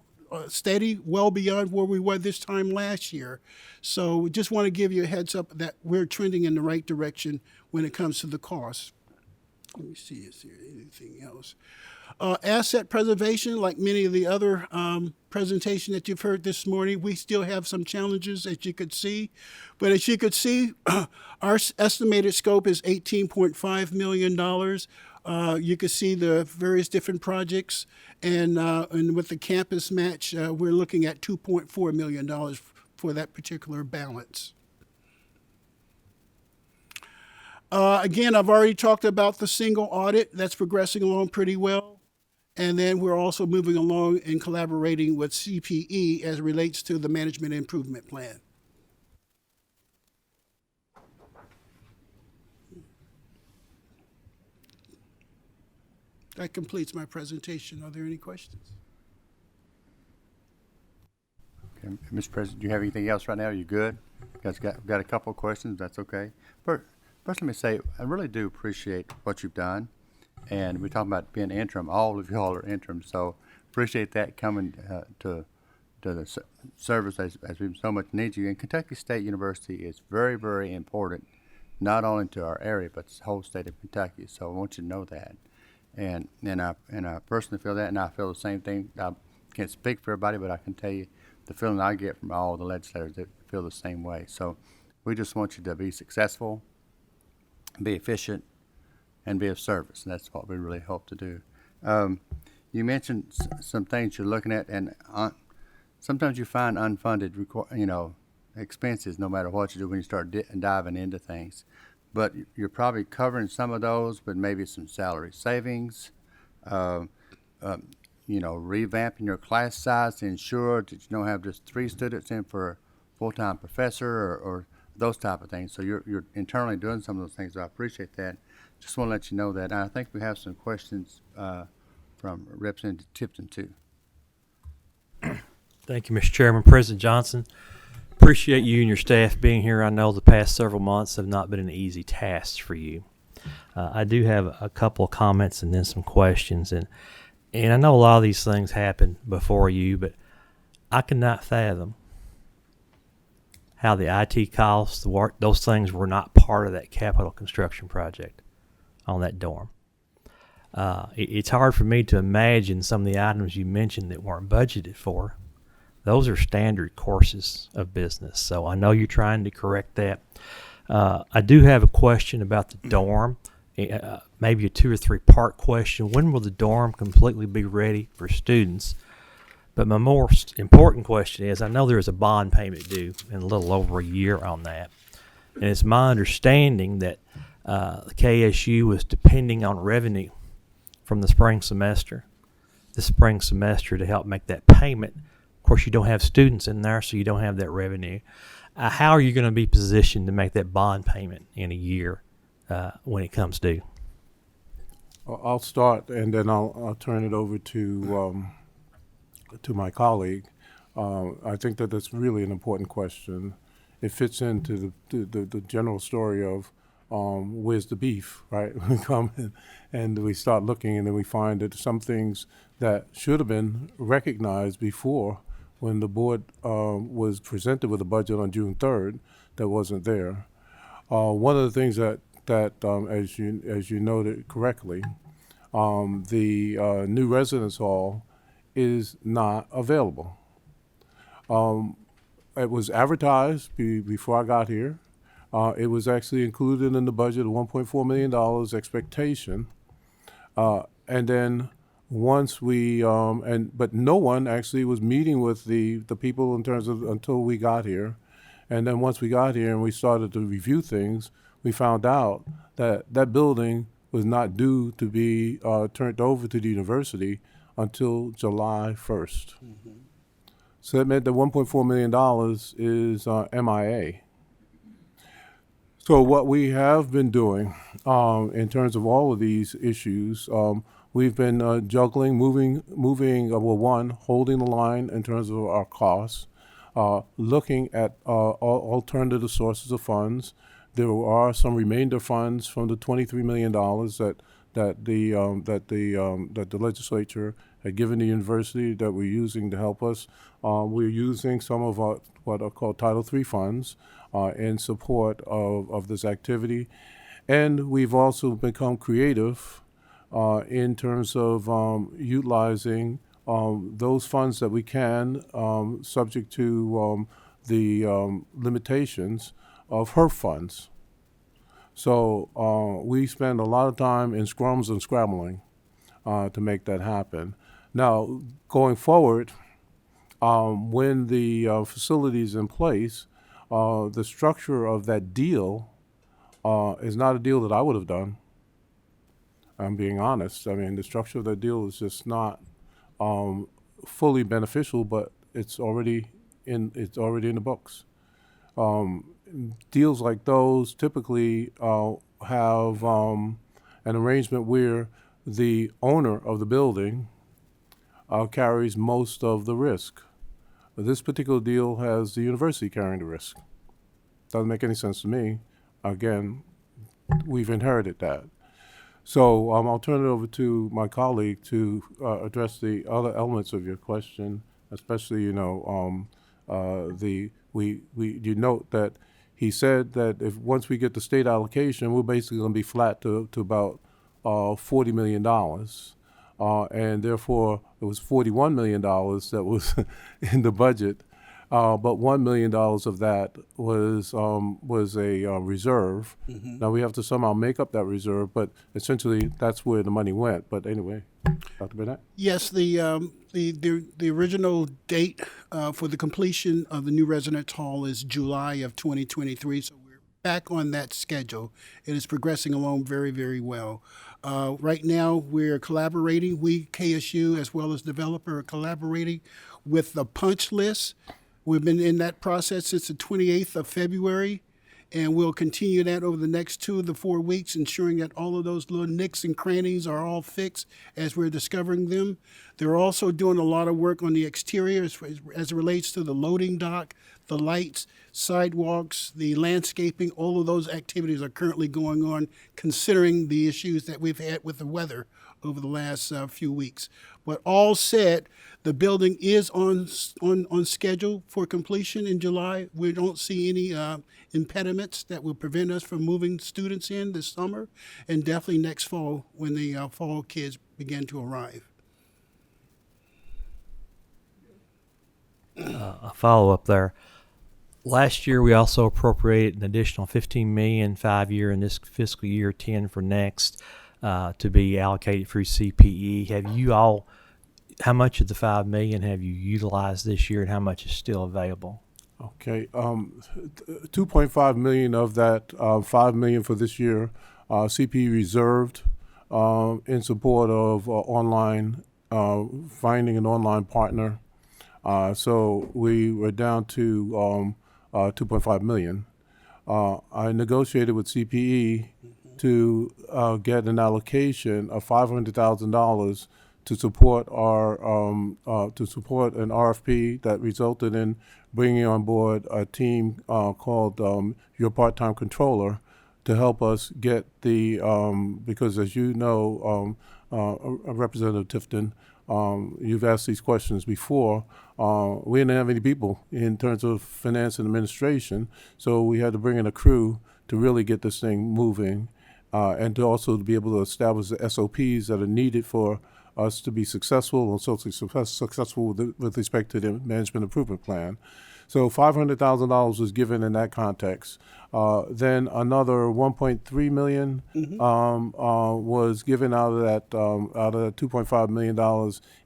steady, well beyond where we were this time last year. So we just want to give you a heads up that we're trending in the right direction when it comes to the cost. Let me see, is there anything else? Asset preservation, like many of the other presentation that you've heard this morning, we still have some challenges, as you could see. But as you could see, our estimated scope is $18.5 million. You can see the various different projects, and with the campus match, we're looking at $2.4 million for that particular balance. Again, I've already talked about the single audit. That's progressing along pretty well. And then we're also moving along and collaborating with CPE as it relates to the management improvement plan. That completes my presentation. Are there any questions? Okay, Mr. President, do you have anything else right now? Are you good? You guys got a couple of questions? That's okay. First, let me say, I really do appreciate what you've done. And we're talking about being interim. All of y'all are interim, so appreciate that coming to the service as we so much need you. And Kentucky State University is very, very important, not only to our area, but the whole state of Kentucky. So I want you to know that. And I personally feel that, and I feel the same thing. I can't speak for everybody, but I can tell you the feeling I get from all the legislators that feel the same way. So we just want you to be successful, be efficient, and be of service. And that's what we really hope to do. You mentioned some things you're looking at, and sometimes you find unfunded, expenses no matter what you do when you start diving into things. But you're probably covering some of those, but maybe some salary savings, revamping your class size to ensure that you don't have just 3 students in for a full-time professor or those type of things. So you're internally doing some of those things. I appreciate that. Just want to let you know that. And I think we have some questions from Representative Tipton, too. Thank you, Mr. Chairman. President Johnson, appreciate you and your staff being here. I know the past several months have not been an easy task for you. I do have a couple of comments and then some questions, and I know a lot of these things happen before you, but I cannot fathom how the IT costs, the work, those things were not part of that capital construction project on that dorm. It's hard for me to imagine some of the items you mentioned that weren't budgeted for. Those are standard courses of business, so I know you're trying to correct that. I do have a question about the dorm, maybe a 2 or 3 part question. When will the dorm completely be ready for students? But my most important question is, I know there's a bond payment due in a little over a year on that, and it's my understanding that the KSU was depending on revenue from the spring semester to help make that payment. Of course, you don't have students in there, so you don't have that revenue. How are you going to be positioned to make that bond payment in a year when it comes due? I'll start, and then I'll turn it over to my colleague. I think that that's really an important question. It fits into the general story of where's the beef, right? We come in and we start looking, and then we find that some things that should have been recognized before, when the board was presented with a budget on June 3rd, that wasn't there. One of the things that as you noted correctly, the new residence hall is not available. It was advertised before I got here. It was actually included in the budget of $1.4 million expectation. And then once we, but no one actually was meeting with the people in terms of until we got here. And then once we got here and we started to review things, we found out that that building was not due to be turned over to the university until July 1st. Mm-hmm. So that meant that $1.4 million is MIA. So what we have been doing in terms of all of these issues, we've been juggling, moving, holding the line in terms of our costs, looking at alternative sources of funds. There are some remainder funds from the $23 million that the legislature had given the university that we're using to help us. We're using some of our, what are called Title III funds in support of this activity. And we've also become creative in terms of utilizing those funds that we can, subject to the limitations of HERF funds. So we spend a lot of time in scrums and scrambling to make that happen. Now, going forward, when the facility is in place, the structure of that deal is not a deal that I would have done. I'm being honest. I mean, the structure of that deal is just not fully beneficial, but it's already in the books. Deals like those typically have an arrangement where the owner of the building carries most of the risk. This particular deal has the university carrying the risk. Doesn't make any sense to me. Again, we've inherited that. So I'll turn it over to my colleague to address the other elements of your question, especially, you note that he said that if once we get the state allocation, we're basically going to be flat to about $40 million. And therefore, it was $41 million that was in the budget, but $1 million of that was a reserve. Mm-hmm. Now we have to somehow make up that reserve, but essentially that's where the money went. But anyway, Dr. Burnett? Yes, the original date for the completion of the new residence hall is July of 2023. So we're back on that schedule. It is progressing along very, very well. Right now, we're collaborating. We, KSU, as well as developer, are collaborating with the punch list. We've been in that process since the 28th of February, and we'll continue that over the next 2 to 4 weeks, ensuring that all of those little nicks and crannies are all fixed as we're discovering them. They're also doing a lot of work on the exterior as it relates to the loading dock, the lights, sidewalks, the landscaping. All of those activities are currently going on, considering the issues that we've had with the weather over the last few weeks. But all said, the building is on schedule for completion in July. We don't see any impediments that will prevent us from moving students in this summer, and definitely next fall when the fall kids begin to arrive. A follow up there. Last year, we also appropriated an additional $15 million 5-year in this fiscal year, 10 for next, to be allocated through CPE. Have you all? How much of the $5 million have you utilized this year, and how much is still available? Okay, 2.5 million of that 5 million for this year, CPE reserved in support of online finding an online partner. So we were down to 2.5 million. I negotiated with CPE to get an allocation of $500,000 to support our to support an RFP that resulted in bringing on board a team called Your Part-Time Controller to help us get the because as you know, Representative Tifton, you've asked these questions before. We didn't have any people in terms of finance and administration, so we had to bring in a crew to really get this thing moving, and to also be able to establish the SOPs that are needed for us to be successful and socially successful with respect to the management improvement plan. So $500,000 was given in that context. Then another 1.3 million was given out of that $2.5 million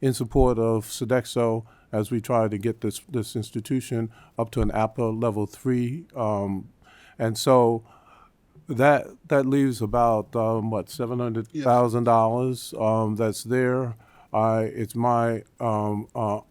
in support of Sodexo as we try to get this institution up to an APA level 3, and so that leaves about $700,000 that's there. It's my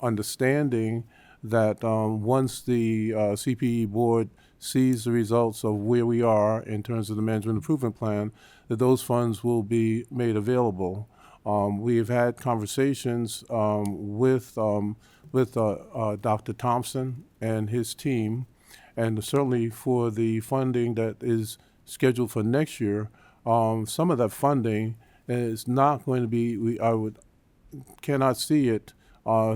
understanding that once the CPE board sees the results of where we are in terms of the management improvement plan, that those funds will be made available. We have had conversations with Dr. Thompson and his team, and certainly for the funding that is scheduled for next year, some of that funding is not going to be, cannot see it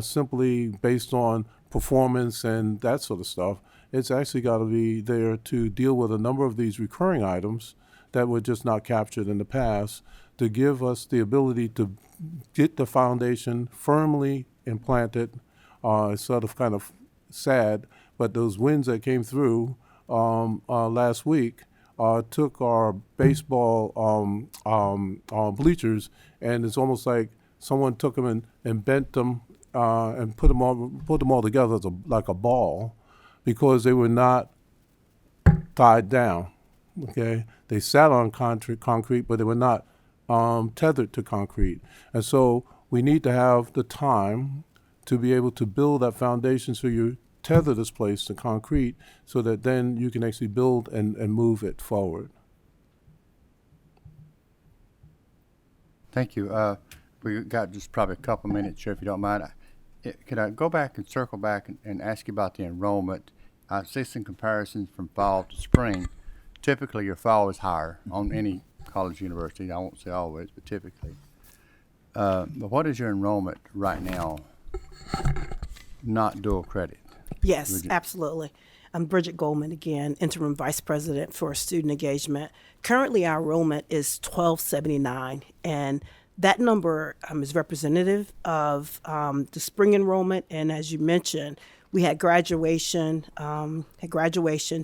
simply based on performance and that sort of stuff. It's actually got to be there to deal with a number of these recurring items that were just not captured in the past, to give us the ability to get the foundation firmly implanted. It's sort of kind of sad, but those wins that came through last week took our baseball bleachers, and it's almost like someone took them and bent them and put them all together as like a ball, because they were not tied down. Okay, they sat on concrete, but they were not tethered to concrete, and so we need to have the time to be able to build that foundation so you tether this place to concrete so that then you can actually build and move it forward. Thank you. We got just probably a couple minutes here, if you don't mind. Could I go back and circle back and ask you about the enrollment? I see some comparisons from fall to spring. Typically, your fall is higher on any college university. I won't say always, but typically. But what is your enrollment right now, not dual credit? Yes, absolutely. I'm Bridget Goldman again, Interim Vice President for Student Engagement. Currently, our enrollment is 1279, and that number is representative of the spring enrollment. And as you mentioned, we had graduation,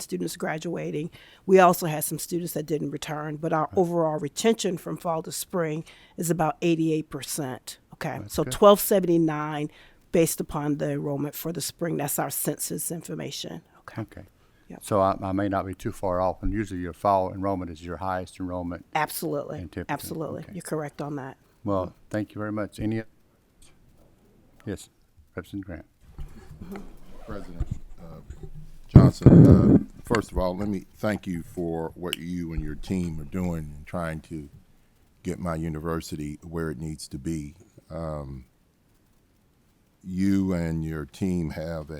students graduating. We also had some students that didn't return, but our overall retention from fall to spring is about 88%. Okay, so good. 1279 based upon the enrollment for the spring. That's our census information. Okay. Yep. So I may not be too far off, and usually your fall enrollment is your highest enrollment. Absolutely. Absolutely. Okay. You're correct on that. Well, thank you very much. Any? Yes, Representative Grant. President Johnson, first of all, let me thank you for what you and your team are doing in trying to get my university where it needs to be. You and your team have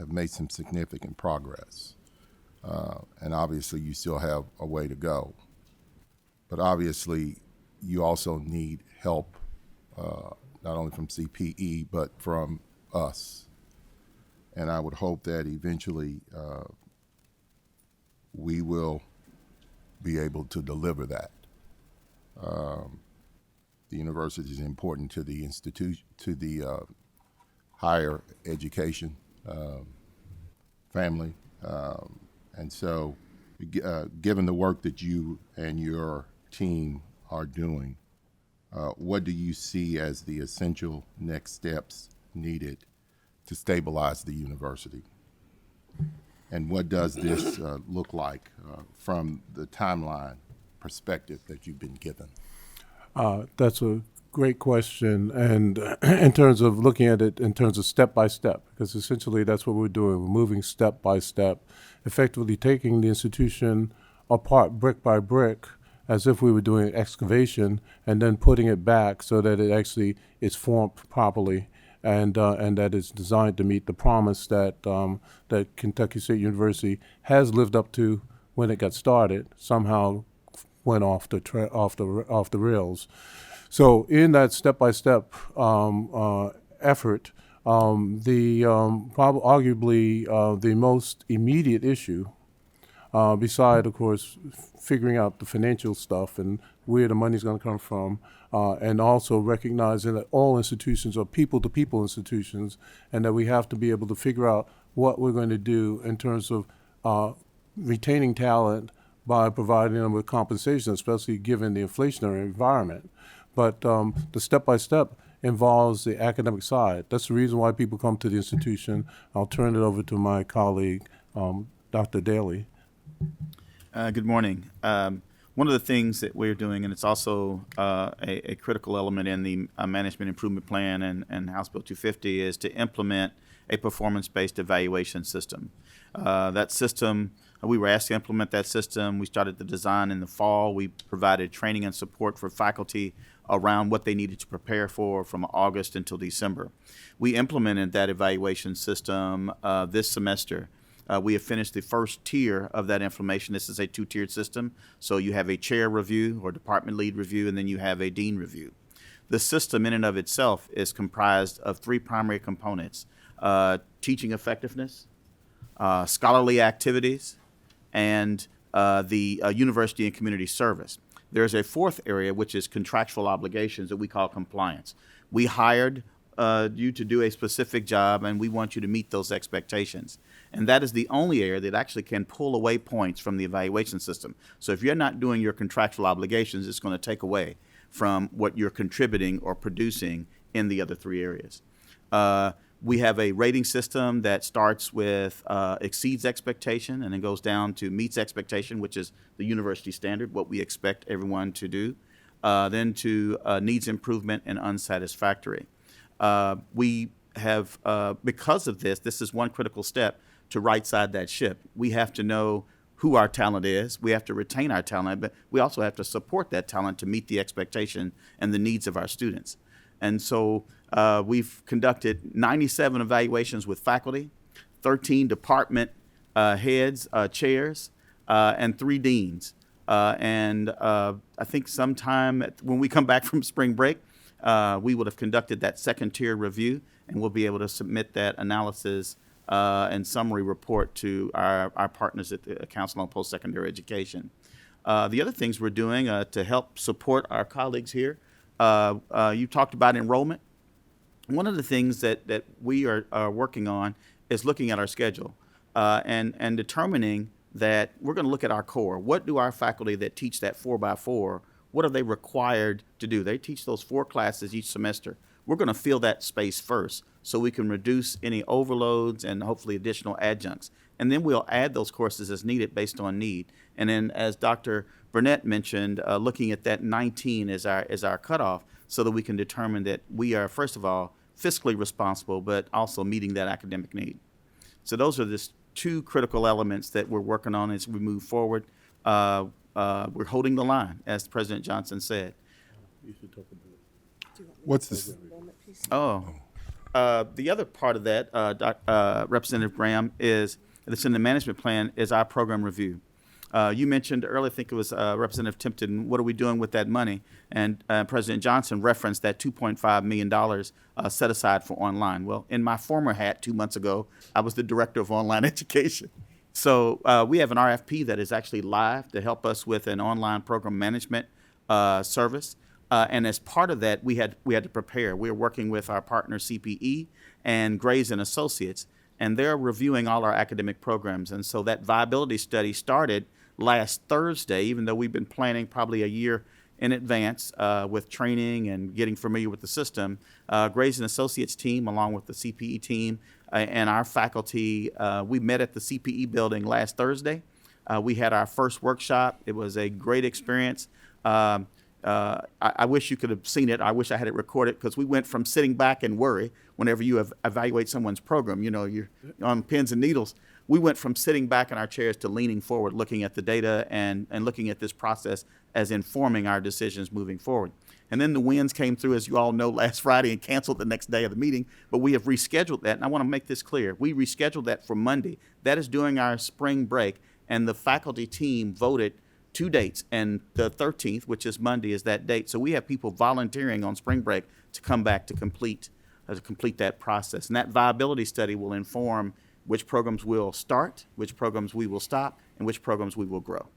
made some significant progress, and obviously you still have a way to go. But obviously, you also need help, not only from CPE but from us. And I would hope that eventually we will be able to deliver that. The university is important to the institution, to the higher education family, and so given the work that you and your team are doing, what do you see as the essential next steps needed to stabilize the university? And what does this look like from the timeline perspective that you've been given? That's a great question, and in terms of looking at it in terms of step by step, because essentially that's what we're doing. We're moving step by step, effectively taking the institution apart brick by brick, as if we were doing excavation, and then putting it back so that it actually is formed properly, and that it's designed to meet the promise that that Kentucky State University has lived up to when it got started. Somehow went off the rails. So in that step-by-step effort, arguably the most immediate issue, beside, of course, figuring out the financial stuff and where the money's going to come from, and also recognizing that all institutions are people-to-people institutions, and that we have to be able to figure out what we're going to do in terms of retaining talent by providing them with compensation, especially given the inflationary environment. But the step-by-step involves the academic side. That's the reason why people come to the institution. I'll turn it over to my colleague, Dr. Daly. Good morning. One of the things that we're doing, and it's also a critical element in the Management Improvement Plan and House Bill 250, is to implement a performance-based evaluation system. That system, we were asked to implement that system. We started the design in the fall. We provided training and support for faculty around what they needed to prepare for from August until December. We implemented that evaluation system this semester. We have finished the first tier of that information. This is a two-tiered system. So you have a chair review or department lead review, and then you have a dean review. The system in and of itself is comprised of three primary components: teaching effectiveness, scholarly activities, and the university and community service. There's a fourth area, which is contractual obligations that we call compliance. We hired you to do a specific job, and we want you to meet those expectations. And that is the only area that actually can pull away points from the evaluation system. So if you're not doing your contractual obligations, it's going to take away from what you're contributing or producing in the other three areas. We have a rating system that starts with exceeds expectation and then goes down to meets expectation, which is the university standard, what we expect everyone to do, then to needs improvement and unsatisfactory. We have, because of this is one critical step to right-side that ship. We have to know who our talent is. We have to retain our talent, but we also have to support that talent to meet the expectation and the needs of our students. And so we've conducted 97 evaluations with faculty, 13 department heads, chairs, and 3 deans. I think sometime when we come back from spring break, we would have conducted that second tier review, and we'll be able to submit that analysis and summary report to our partners at the Council on Postsecondary Education. The other things we're doing to help support our colleagues here, you talked about enrollment. One of the things that we are working on is looking at our schedule and determining that we're going to look at our core. What do our faculty that teach that 4x4, what are they required to do? They teach those 4 classes each semester. We're going to fill that space first so we can reduce any overloads and hopefully additional adjuncts. And then we'll add those courses as needed based on need. And then, as Dr. Burnett mentioned, looking at that 19 as our cutoff so that we can determine that we are, first of all, fiscally responsible, but also meeting that academic need. So those are two critical elements that we're working on as we move forward. We're holding the line, as President Johnson said. What's this? The other part of that, Representative Graham, is that's in the management plan is our program review. You mentioned earlier, I think it was Representative Tipton, what are we doing with that money? And President Johnson referenced that $2.5 million set aside for online. Well, in my former hat 2 months ago, I was the director of online education. So we have an RFP that is actually live to help us with an online program management service. And as part of that, we had to prepare. We're working with our partner CPE and Grays and Associates, and they're reviewing all our academic programs. And so that viability study started last Thursday, even though we've been planning probably a year in advance with training and getting familiar with the system. Grays and Associates team, along with the CPE team and our faculty, we met at the CPE building last Thursday. We had our first workshop. It was a great experience. I wish you could have seen it. I wish I had it recorded, because we went from sitting back and worry whenever you evaluate someone's program, you're on pins and needles. We went from sitting back in our chairs to leaning forward, looking at the data and looking at this process as informing our decisions moving forward. And then the winds came through, as you all know, last Friday and canceled the next day of the meeting, but we have rescheduled that. And I want to make this clear. We rescheduled that for Monday. That is during our spring break, and the faculty team voted 2 dates, and the 13th, which is Monday, is that date. So we have people volunteering on spring break to come back to complete that process. And that viability study will inform which programs will start, which programs we will stop, and which programs we will grow.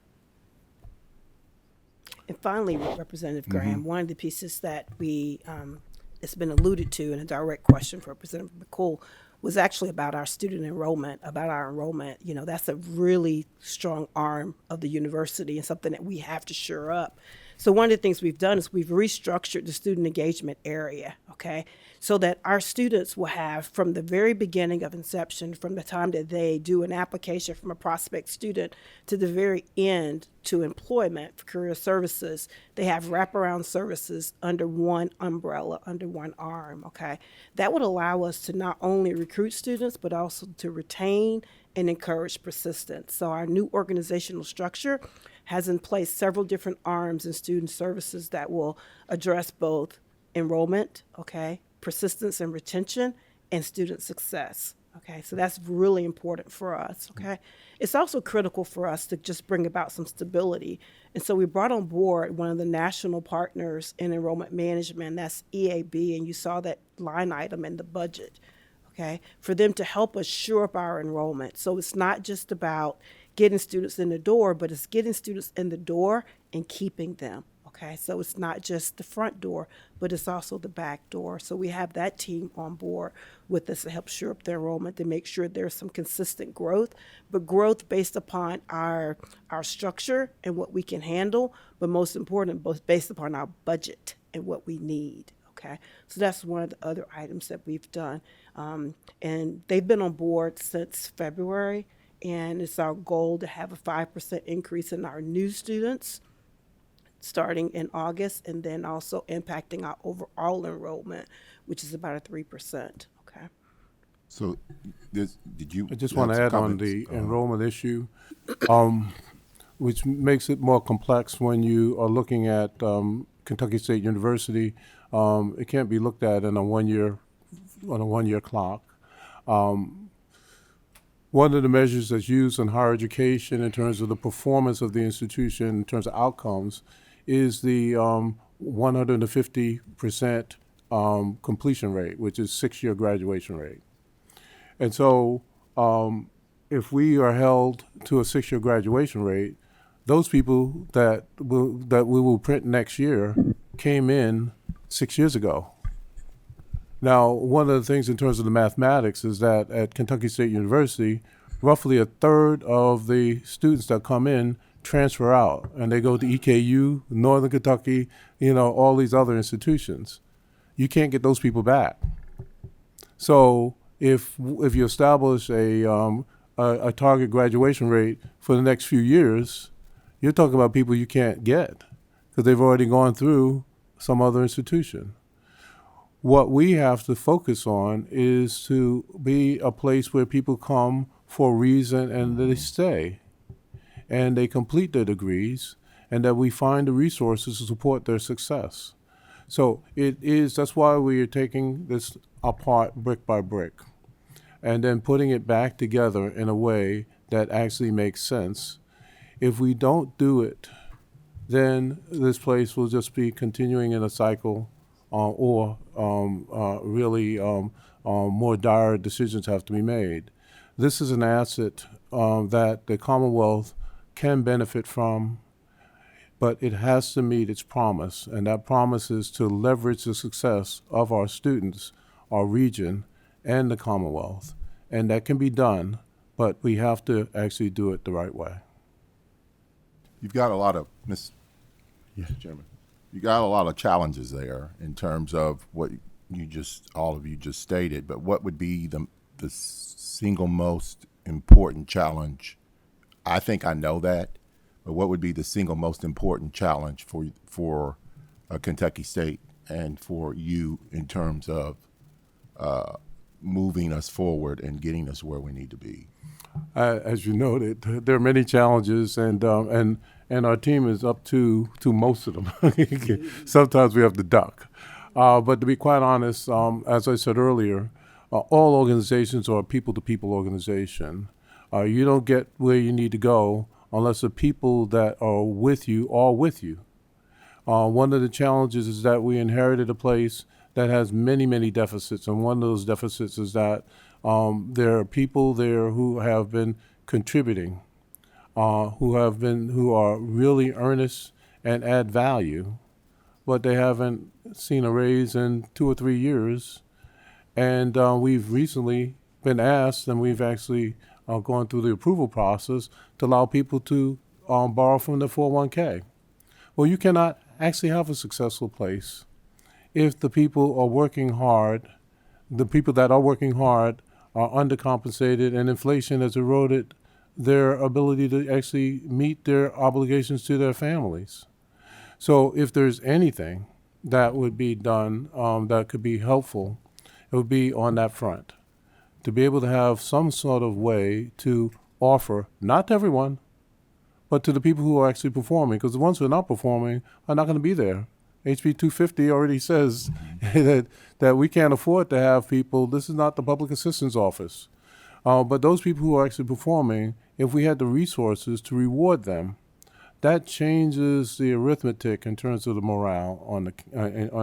And finally, Representative Graham, one of the pieces that it's been alluded to in a direct question for Representative McCool was actually about our student enrollment, about our enrollment. That's a really strong arm of the university and something that we have to shore up. So one of the things we've done is we've restructured the student engagement area, okay, so that our students will have, from the very beginning of inception, from the time that they do an application from a prospect student to the very end to employment for career services, they have wraparound services under one umbrella, under one arm, okay? That would allow us to not only recruit students, but also to retain and encourage persistence. So our new organizational structure has in place several different arms in student services that will address both enrollment, okay, persistence and retention, and student success. Okay, so that's really important for us, okay? It's also critical for us to just bring about some stability. And so we brought on board one of the national partners in enrollment management, that's EAB, and you saw that line item in the budget, okay, for them to help us shore up our enrollment. So it's not just about getting students in the door, but it's getting students in the door and keeping them. Okay, so it's not just the front door, but it's also the back door. So we have that team on board with us to help shore up the enrollment, to make sure there's some consistent growth, but growth based upon our structure and what we can handle, but most important, both based upon our budget and what we need. Okay, so that's one of the other items that we've done. And they've been on board since February, and it's our goal to have a 5% increase in our new students starting in August, and then also impacting our overall enrollment, which is about a 3%. Okay. So, did you? I just have want to some add on comments? the enrollment issue, which makes it more complex when you are looking at Kentucky State University. It can't be looked at on a one-year clock. One of the measures that's used in higher education in terms of the performance of the institution, in terms of outcomes, is the 150% completion rate, which is 6-year graduation rate. And so if we are held to a 6-year graduation rate, those people that we will print next year came in 6 years ago. Now, one of the things in terms of the mathematics is that at Kentucky State University, roughly a third of the students that come in transfer out, and they go to EKU, Northern Kentucky, all these other institutions. You can't get those people back. So if you establish a target graduation rate for the next few years, you're talking about people you can't get because they've already gone through some other institution. What we have to focus on is to be a place where people come for a reason and they stay and they complete their degrees, and that we find the resources to support their success. So that's why we are taking this apart brick by brick and then putting it back together in a way that actually makes sense. If we don't do it, then this place will just be continuing in a cycle, or more dire decisions have to be made. This is an asset that the Commonwealth can benefit from, but it has to meet its promise, and that promise is to leverage the success of our students, our region, and the Commonwealth. And that can be done, but we have to actually do it the right way. You've got a lot of, Mr. Chairman, you got a lot of challenges there in terms of what all of you just stated, but what would be the single most important challenge? I think I know that, but what would be the single most important challenge for Kentucky State and for you in terms of moving us forward and getting us where we need to be? As you noted, there are many challenges, and our team is up to most of them. Sometimes we have to duck. But to be quite honest, as I said earlier, all organizations are a people-to-people organization. You don't get where you need to go unless the people that are with you are with you. One of the challenges is that we inherited a place that has many, many deficits, and one of those deficits is that there are people there who have been contributing, who are really earnest and add value, but they haven't seen a raise in 2 or 3 years. And we've recently been asked, and we've actually gone through the approval process to allow people to borrow from the 401k. Well, you cannot actually have a successful place if the people are working hard, the people that are working hard are undercompensated, and inflation has eroded their ability to actually meet their obligations to their families. So if there's anything that would be done that could be helpful, it would be on that front, to be able to have some sort of way to offer, not to everyone, but to the people who are actually performing, because the ones who are not performing are not going to be there. HB 250 already says that we can't afford to have people, this is not the public assistance office, but those people who are actually performing, if we had the resources to reward them, that changes the arithmetic in terms of the morale on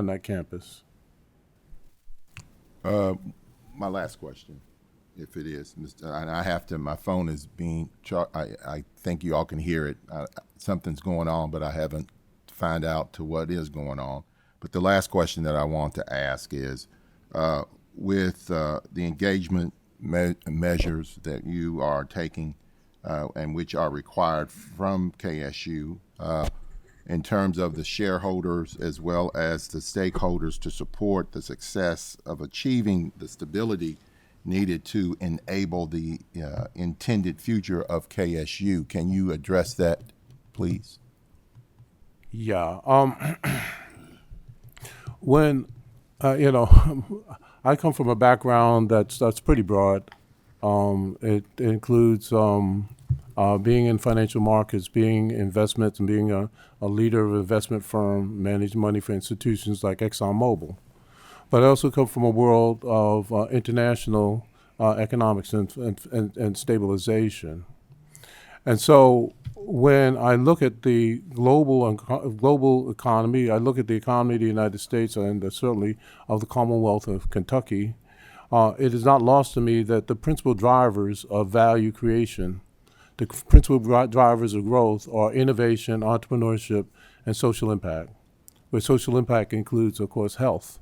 that campus. My last question, if it is, and I have to, my phone is being, I think you all can hear it. Something's going on, but I haven't found out to what is going on. But the last question that I want to ask is, with the engagement measures that you are taking and which are required from KSU, in terms of the shareholders as well as the stakeholders to support the success of achieving the stability needed to enable the intended future of KSU. Can you address that, please? Yeah. When, I come from a background that's pretty broad. It includes being in financial markets, being investments, and being a leader of an investment firm, managed money for institutions like ExxonMobil. But I also come from a world of international economics and stabilization. And so when I look at the global economy, I look at the economy of the United States and certainly of the Commonwealth of Kentucky, it is not lost to me that the principal drivers of value creation, the principal drivers of growth are innovation, entrepreneurship, and social impact, where social impact includes, of course, health.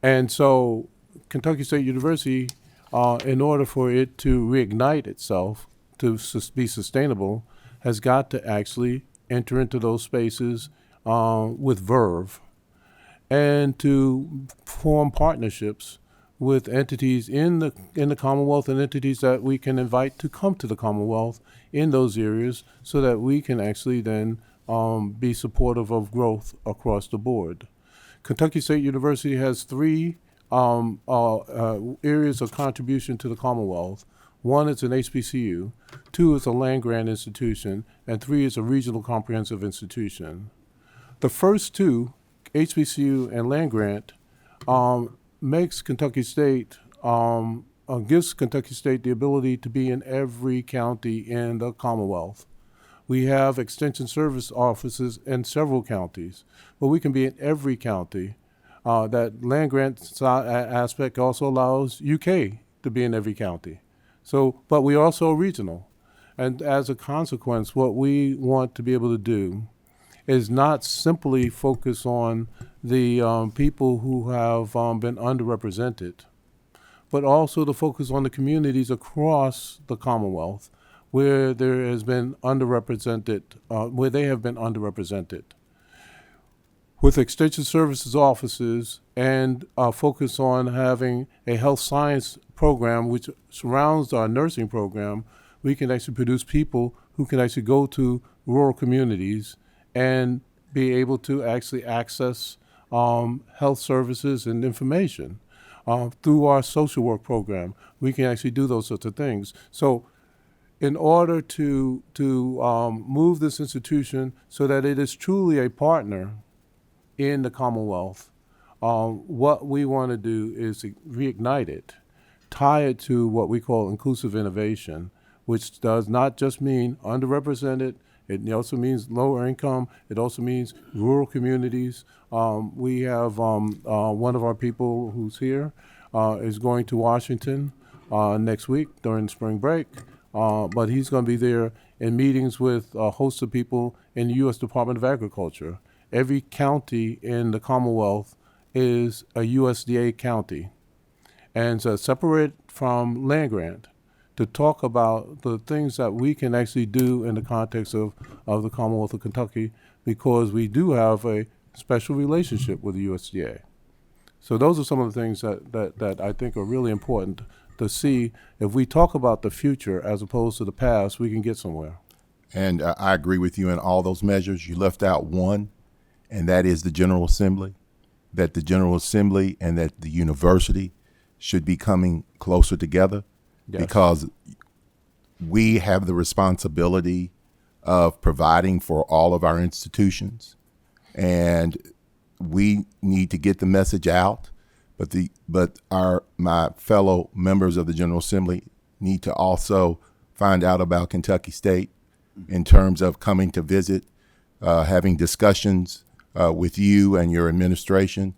And so Kentucky State University, in order for it to reignite itself, to be sustainable, has got to actually enter into those spaces with verve and to form partnerships with entities in the Commonwealth and entities that we can invite to come to the Commonwealth in those areas so that we can actually then be supportive of growth across the board. Kentucky State University has 3 areas of contribution to the Commonwealth. 1 is an HBCU, 2 is a land-grant institution, and 3 is a regional comprehensive institution. The first two, HBCU and land-grant, makes Kentucky State, gives Kentucky State the ability to be in every county in the Commonwealth. We have extension service offices in several counties, but we can be in every county. That land grant aspect also allows UK to be in every county. So, but we are also regional. And as a consequence, what we want to be able to do is not simply focus on the people who have been underrepresented, but also to focus on the communities across the Commonwealth where there has been underrepresented, where they have been underrepresented. With Extension Services offices and focus on having a health science program which surrounds our nursing program, we can actually produce people who can actually go to rural communities and be able to actually access health services and information. Through our social work program, we can actually do those sorts of things. So in order to move this institution so that it is truly a partner in the Commonwealth, what we want to do is reignite it, tie it to what we call inclusive innovation, which does not just mean underrepresented, it also means lower income, it also means rural communities. We have one of our people who's here is going to Washington next week during spring break, but he's going to be there in meetings with a host of people in the U.S. Department of Agriculture. Every county in the Commonwealth is a USDA county. And so separate from land grant to talk about the things that we can actually do in the context of the Commonwealth of Kentucky, because we do have a special relationship with the USDA. So those are some of the things that I think are really important to see. If we talk about the future as opposed to the past, we can get somewhere. And I agree with you in all those measures. You left out one, and that is the General Assembly, that the General Assembly and that the university should be coming closer together. Yes. Because we have the responsibility of providing for all of our institutions, and we need to get the message out. But my fellow members of the General Assembly need to also find out about Kentucky State in terms of coming to visit, having discussions with you and your administration,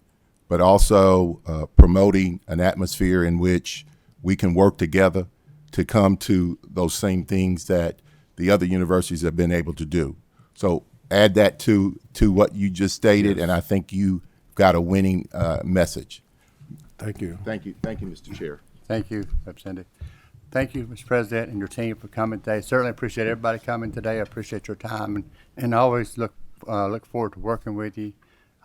but also promoting an atmosphere in which we can work together to come to those same things that the other universities have been able to do. So add that to what you just stated, yes. And I think you got a winning message. Thank you. Thank you, Mr. Chair. Thank you, Representative. Thank you, Mr. President, and your team for coming today. Certainly appreciate everybody coming today. I appreciate your time, and I always look forward to working with you.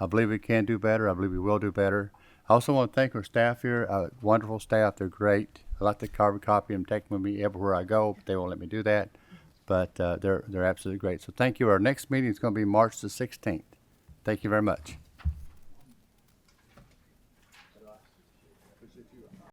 I believe we can do better. I believe we will do better. I also want to thank our staff here. Wonderful staff. They're great. I like to carbon copy them, take them with me everywhere I go, but they won't let me do that. But they're absolutely great. So thank you. Our next meeting is going to be March the 16th. Thank you very much.